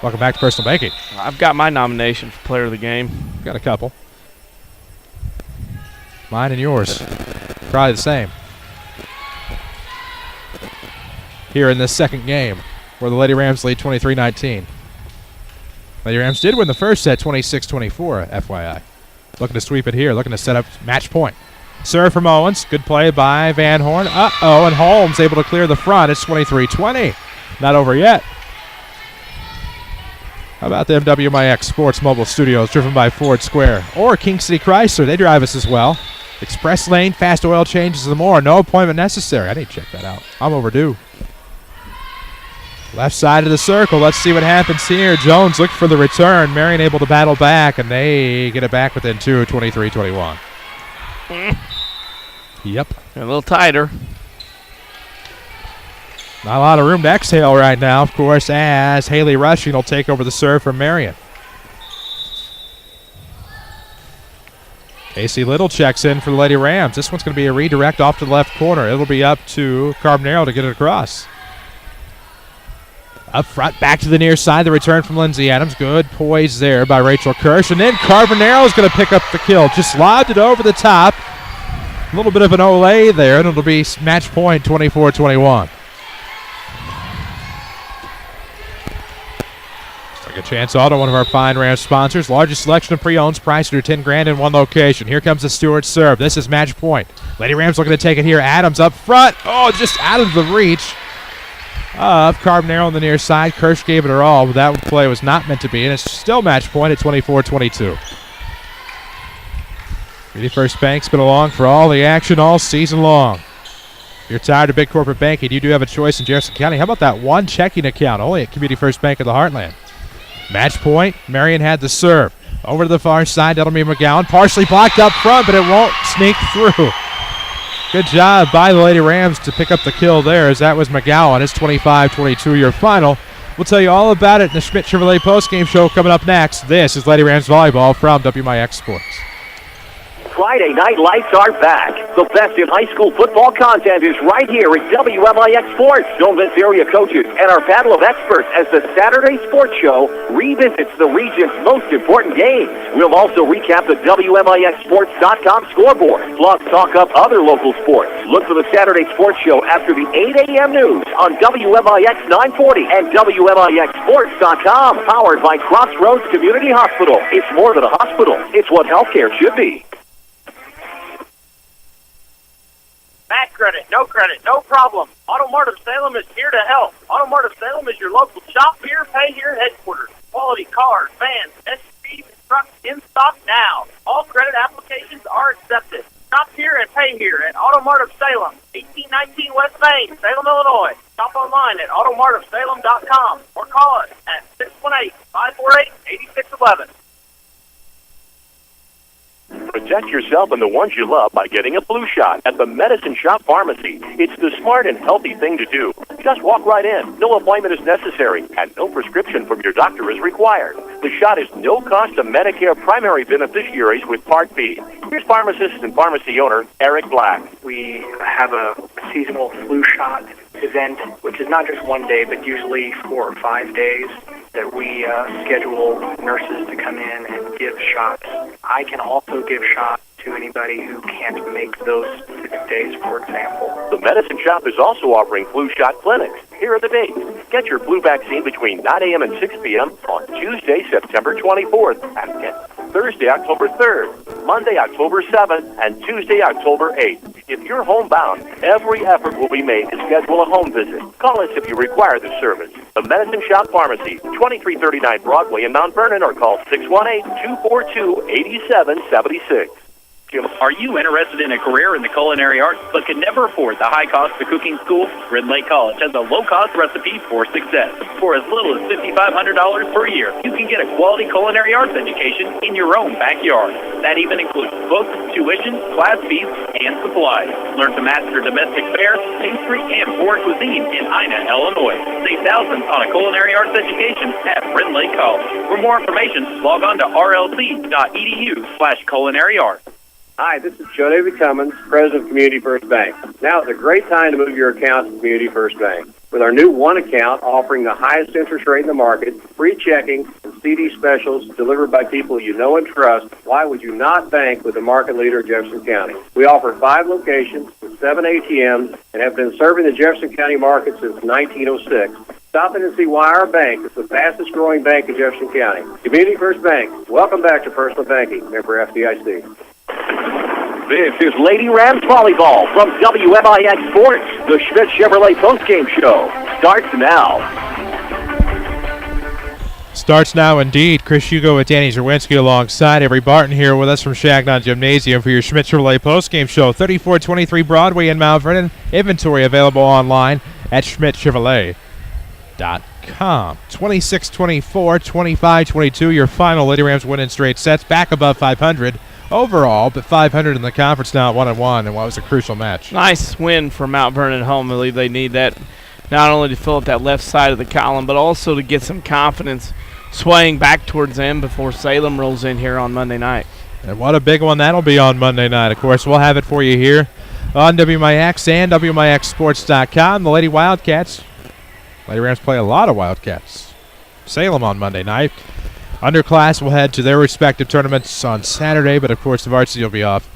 [SPEAKER 2] Welcome back to Personal Banking.
[SPEAKER 8] I've got my nomination for Player of the Game.
[SPEAKER 2] Got a couple. Mine and yours. Probably the same. Here in this second game, where the Lady Rams lead 23-19. Lady Rams did win the first set 26-24, FYI. Looking to sweep it here, looking to set up match point. Serve from Owens. Good play by Van Horn. And Holmes able to clear the front. It's 23-20. Not over yet. How about them WMIX Sports Mobile Studios driven by Ford Square or King City Chrysler? They drive us as well. Express lane, fast oil changes and more. No appointment necessary. I need to check that out. I'm overdue. Left side of the circle. Let's see what happens here. Jones looking for the return. Marion able to battle back, and they get it back within 2, 23-21. Yep.
[SPEAKER 8] A little tighter.
[SPEAKER 2] Not a lot of room to exhale right now, of course, as Haley Rushing will take over the serve from Marion. Casey Little checks in for the Lady Rams. This one's going to be a redirect off to the left corner. It'll be up to Carbonero to get it across. Up front, back to the near side. The return from Lindsay Adams. Good poise there by Rachel Kirsch. And then Carbonero is going to pick up the kill. Just lobbed it over the top. A little bit of an Olay there, and it'll be match point 24-21. Second Chance Auto, one of our fine Rams sponsors. Largest selection of pre-owns priced under $10,000 in one location. Here comes the Stewart serve. This is match point. Lady Rams looking to take it here. Adams up front. Oh, just out of the reach of Carbonero on the near side. Kirsch gave it her all, but that play was not meant to be, and it's still match point at 24-22. Community First Bank's been along for all the action all season long. If you're tired of big corporate banking, you do have a choice in Jefferson County. How about that one checking account only at Community First Bank of the Heartland? Match point. Marion had the serve. Over to the far side, that'll be McGowan. Partially blocked up front, but it won't sneak through. Good job by the Lady Rams to pick up the kill there, as that was McGowan. It's 25-22 your final. We'll tell you all about it in the Schmidt Chevrolet postgame show coming up next. This is Lady Rams Volleyball from WMIX Sports.
[SPEAKER 1] Friday night lights are back. The best in high school football content is right here at WMIX Sports. Don't miss area coaches and our panel of experts as the Saturday Sports Show revisits the region's most important games. We'll also recap the WMIXSports.com scoreboard, plus talk up other local sports. Look for the Saturday Sports Show after the 8 a.m. news on WMIX 940 and WMIXSports.com. Powered by Crossroads Community Hospital. It's more than a hospital. It's what healthcare should be.
[SPEAKER 14] Bad credit, no problem. Auto Mart of Salem is here to help. Auto Mart of Salem is your local shop here, pay here headquarters. Quality cars, vans, SUVs, and trucks in stock now. All credit applications are accepted. Shop here and pay here at Auto Mart of Salem, 1819 West Main, Salem, Illinois. Shop online at automartofsalem.com or call us at 618-548-8611.
[SPEAKER 1] Protect yourself and the ones you love by getting a flu shot at the Medicine Shop Pharmacy. It's the smart and healthy thing to do. Just walk right in. No appointment is necessary, and no prescription from your doctor is required. The shot is no cost to Medicare primary beneficiaries with Part B. Here's pharmacist and pharmacy owner Eric Black.
[SPEAKER 5] We have a seasonal flu shot event, which is not just one day, but usually 4 or 5 days that we schedule nurses to come in and give shots. I can also give shots to anybody who can't make those specific days, for example.
[SPEAKER 1] The Medicine Shop is also offering flu shot clinics. Here are the dates. Get your flu vaccine between 9 a.m. and 6 p.m. on Tuesday, September 24th, and Thursday, October 3rd, Monday, October 7th, and Tuesday, October 8th. If you're homebound, every effort will be made to schedule a home visit. Call us if you require this service. The Medicine Shop Pharmacy, 2339 Broadway in Mount Vernon, or call 618-242-8776.
[SPEAKER 15] Are you interested in a career in the culinary arts but can never afford the high cost of cooking school? Red Lake College has a low-cost recipe for success. For as little as $5,500 per year, you can get a quality culinary arts education in your own backyard. That even includes books, tuition, class fees, and supplies. Learn to master domestic fare, pastry, and foreign cuisine in Ina, Illinois. Save thousands on a culinary arts education at Red Lake College. For more information, log on to rlc.edu/culinary arts.
[SPEAKER 3] Hi, this is Joe David Cummins, President of Community First Bank. Now is a great time to move your account to Community First Bank. With our new One account offering the highest interest rate in the market, free checking, and CD specials delivered by people you know and trust, why would you not bank with the market leader in Jefferson County? We offer 5 locations with 7 ATMs and have been serving the Jefferson County market since 1906. Stop in and see why our bank is the fastest growing bank in Jefferson County. Community First Bank. Welcome back to Personal Banking. Member FDIC.
[SPEAKER 1] This is Lady Rams Volleyball from WMIX Sports. The Schmidt Chevrolet postgame show starts now.
[SPEAKER 2] Starts now indeed. Chris Hugo with Danny Czerwinski alongside Avery Barton here with us from Shagnon Gymnasium for your Schmidt Chevrolet postgame show. 3423 Broadway in Mount Vernon. Inventory available online at schmidtchevrolet.com. 26-24, 25-22. Your final. Lady Rams win in straight sets. Back above 500 overall, but 500 in the conference now at 1-1 in what was a crucial match.
[SPEAKER 8] Nice win for Mount Vernon at home. I believe they need that not only to fill up that left side of the column, but also to get some confidence swaying back towards them before Salem rolls in here on Monday night.
[SPEAKER 2] And what a big one that'll be on Monday night. Of course, we'll have it for you here on WMIX and WMIXsports.com. The Lady Wildcats. Lady Rams play a lot of Wildcats. Salem on Monday night. Underclass will head to their respective tournaments on Saturday, but of course the varsity will be off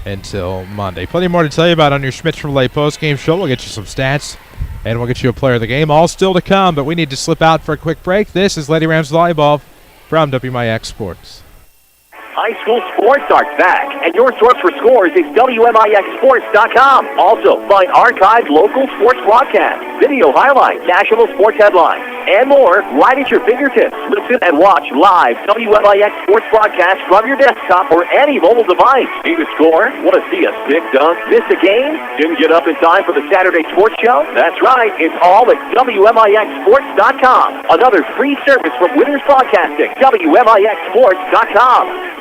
[SPEAKER 2] until Monday. Plenty more to tell you about on your Schmidt Chevrolet postgame show. We'll get you some stats, and we'll get you a player of the game. All still to come, but we need to slip out for a quick break. This is Lady Rams Volleyball from WMIX Sports.
[SPEAKER 1] High school sports are back, and your source for scores is WMIXsports.com. Also, find archived local sports broadcasts, video highlights, national sports headlines, and more right at your fingertips. Listen and watch live WMIX sports broadcasts from your desktop or any mobile device. Need a score? Want to see a sick dunk? Miss a game? Didn't get up in time for the Saturday sports show? That's right. It's all at WMIXsports.com. Another free service from Winners Broadcasting. WMIXsports.com.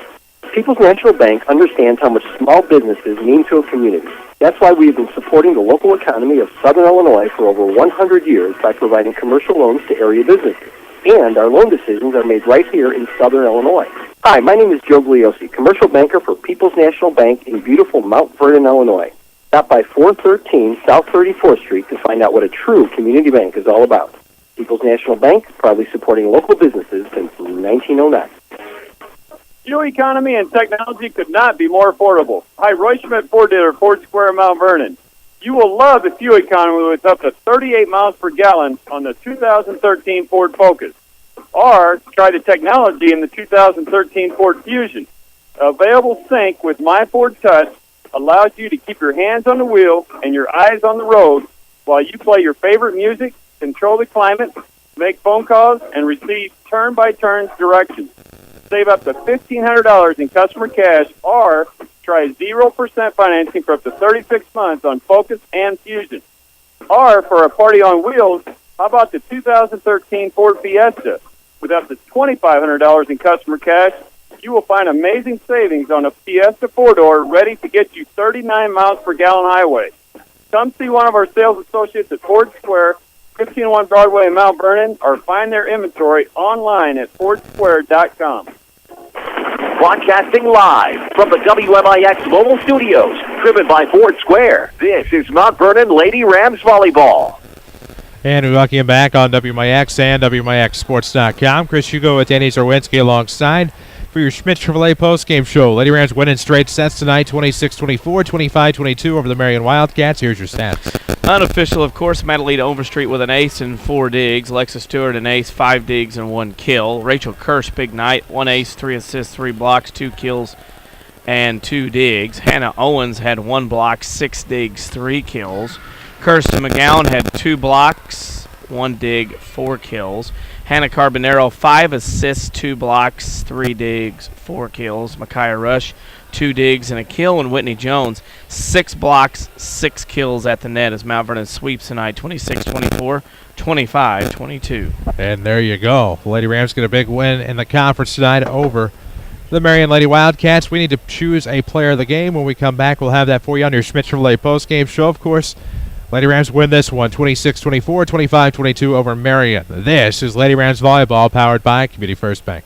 [SPEAKER 16] People's National Bank understands how much small businesses mean to a community. That's why we have been supporting the local economy of Southern Illinois for over 100 years by providing commercial loans to area businesses. And our loan decisions are made right here in Southern Illinois. Hi, my name is Joe Gliosi, commercial banker for People's National Bank in beautiful Mount Vernon, Illinois. Stop by 413 South 34th Street to find out what a true community bank is all about. People's National Bank, proudly supporting local businesses since 1909.
[SPEAKER 17] Fuel economy and technology could not be more affordable. Hi, Roy Schmidt Ford dealer, Ford Square, Mount Vernon. You will love the fuel economy with up to 38 miles per gallon on the 2013 Ford Focus. Or try the technology in the 2013 Ford Fusion. Available sync with My Ford Touch allows you to keep your hands on the wheel and your eyes on the road while you play your favorite music, control the climate, make phone calls, and receive turn-by-turn directions. Save up to $1,500 in customer cash, or try 0% financing for up to 36 months on Focus and Fusion. Or for a party on wheels, how about the 2013 Ford Fiesta with up to $2,500 in customer cash you will find amazing savings on a Fiesta 4-door ready to get you 39 miles per gallon highway. Come see one of our sales associates at Ford Square, 1501 Broadway in Mount Vernon, or find their inventory online at FordSquare.com.
[SPEAKER 1] Broadcasting live from the WMIX mobile studios, driven by Ford Square. This is Mount Vernon Lady Rams Volleyball.
[SPEAKER 2] And we welcome you back on WMIX and WMIXSports.com. Chris Hugo with Danny Czerwinski alongside for your Schmidt Chevrolet postgame show. Lady Rams winning straight sets tonight, 26-24, 25-22 over the Marion Wildcats. Here's your stats.
[SPEAKER 8] Unofficial, of course, Madalena Overstreet with an ace and 4 digs. Alexis Stewart an ace, 5 digs, and 1 kill. Rachel Kirsch, big night, 1 ace, 3 assists, 3 blocks, 2 kills, and 2 digs. Hannah Owens had 1 block, 6 digs, 3 kills. Kirsten McGowan had 2 blocks, 1 dig, 4 kills. Hannah Carbonero, 5 assists, 2 blocks, 3 digs, 4 kills. Micaiah Rush, 2 digs and a kill. And Whitney Jones, 6 blocks, 6 kills at the net as Mount Vernon sweeps tonight, 26-24, 25-22.
[SPEAKER 2] And there you go. The Lady Rams get a big win in the conference tonight over the Marion Lady Wildcats. We need to choose a player of the game. When we come back, we'll have that for you on your Schmidt Chevrolet postgame show, of course. Lady Rams win this one, 26-24, 25-22 over Marion. This is Lady Rams Volleyball, powered by Community First Bank.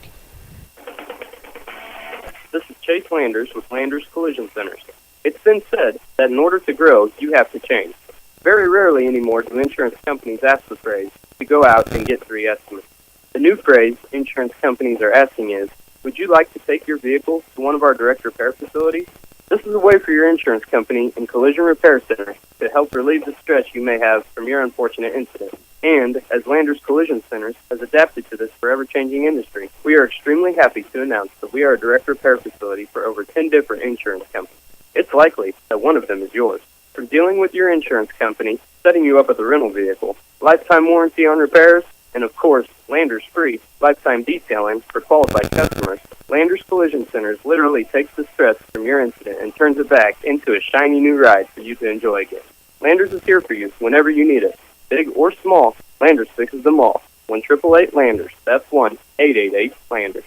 [SPEAKER 12] This is Chase Landers with Landers Collision Centers. It's been said that in order to grow, you have to change. Very rarely anymore do insurance companies ask the phrase to go out and get 3 estimates. The new phrase insurance companies are asking is, would you like to take your vehicle to one of our direct repair facilities? This is a way for your insurance company and collision repair center to help relieve the stress you may have from your unfortunate incident. And, as Landers Collision Centers has adapted to this forever-changing industry, we are extremely happy to announce that we are a direct repair facility for over 10 different insurance companies. It's likely that one of them is yours. From dealing with your insurance company, setting you up with a rental vehicle, lifetime warranty on repairs, and of course, Landers Free, lifetime detailing for qualified customers, Landers Collision Centers literally takes the stress from your incident and turns it back into a shiny new ride for you to enjoy again. Landers is here for you whenever you need it. Big or small, Landers fixes them all. 1-888-LANDERS. That's 1-888-LANDERS.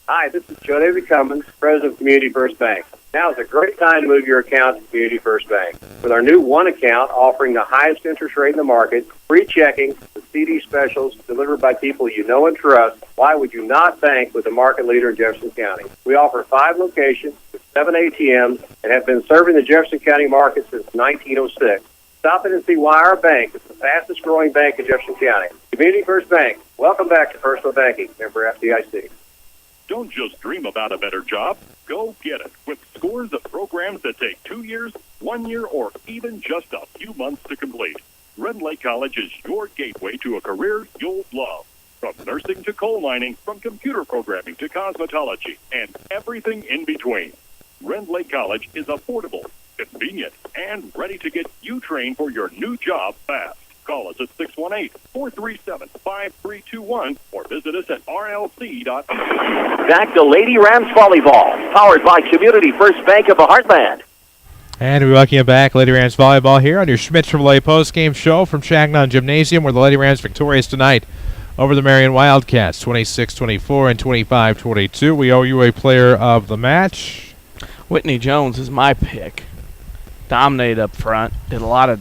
[SPEAKER 3] Hi, this is Joe David Cummins, President of Community First Bank. Now is a great time to move your account to Community First Bank. With our new one account offering the highest interest rate in the market, free checking, the CD specials delivered by people you know and trust, why would you not bank with the market leader in Jefferson County? We offer 5 locations with 7 ATMs and have been serving the Jefferson County market since 1906. Stop in and see why our bank is the fastest growing bank in Jefferson County. Community First Bank. Welcome back to Personal Banking. Member FDIC.
[SPEAKER 18] Don't just dream about a better job. Go get it with scores of programs that take 2 years, 1 year, or even just a few months to complete. Red Lake College is your gateway to a career you'll love. From nursing to coal mining, from computer programming to cosmetology, and everything in between. Red Lake College is affordable, convenient, and ready to get you trained for your new job fast. Call us at 618-437-5321 or visit us at rlc.com.
[SPEAKER 1] Back to Lady Rams Volleyball, powered by Community First Bank of the Heartland.
[SPEAKER 2] And we welcome you back, Lady Rams Volleyball, here on your Schmidt Chevrolet postgame show from Chagnon Gymnasium, where the Lady Rams victorious tonight over the Marion Wildcats, 26-24 and 25-22. We owe you a player of the match.
[SPEAKER 8] Whitney Jones is my pick. Dominated up front, did a lot of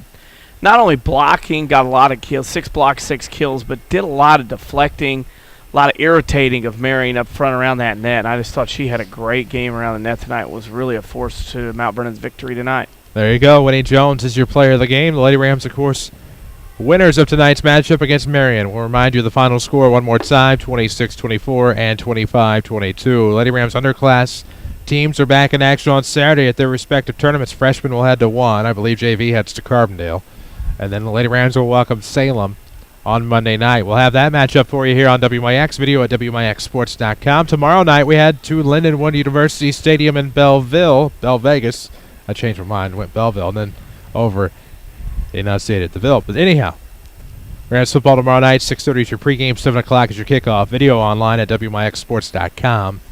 [SPEAKER 8] not only blocking, got a lot of kills, 6 blocks, 6 kills, but did a lot of deflecting, a lot of irritating of Marion up front around that net. I just thought she had a great game around the net tonight. It was really a force to Mount Vernon's victory tonight.
[SPEAKER 2] There you go. Whitney Jones is your player of the game. The Lady Rams, of course, winners of tonight's matchup against Marion. We'll remind you of the final score one more time, 26-24 and 25-22. Lady Rams underclass teams are back in action on Saturday at their respective tournaments. Freshmen will head to 1. I believe JV heads to Carbondale. And then the Lady Rams will welcome Salem on Monday night. We'll have that matchup for you here on WMIX, video at WMIXSports.com. Tomorrow night we head to Lindenwood University Stadium in Belle Vegas. I changed my mind, went Belleville, and then over enunciated the Ville. But anyhow, Rams football tomorrow night, 6:30 is your pregame, 7 o'clock is your kickoff. Video online at WMIXSports.com.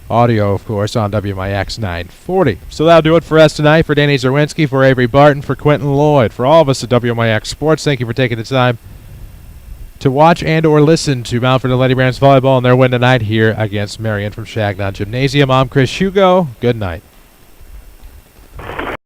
[SPEAKER 2] Audio, of course, on WMIX 940. So that'll do it for us tonight. For Danny Czerwinski, for Avery Barton, for Quentin Lloyd, for all of us at WMIX Sports, thank you for taking the time to watch and or listen to Mount Vernon Lady Rams volleyball and their win tonight here against Marion from Shagnon Gymnasium. I'm Chris Hugo. Good night.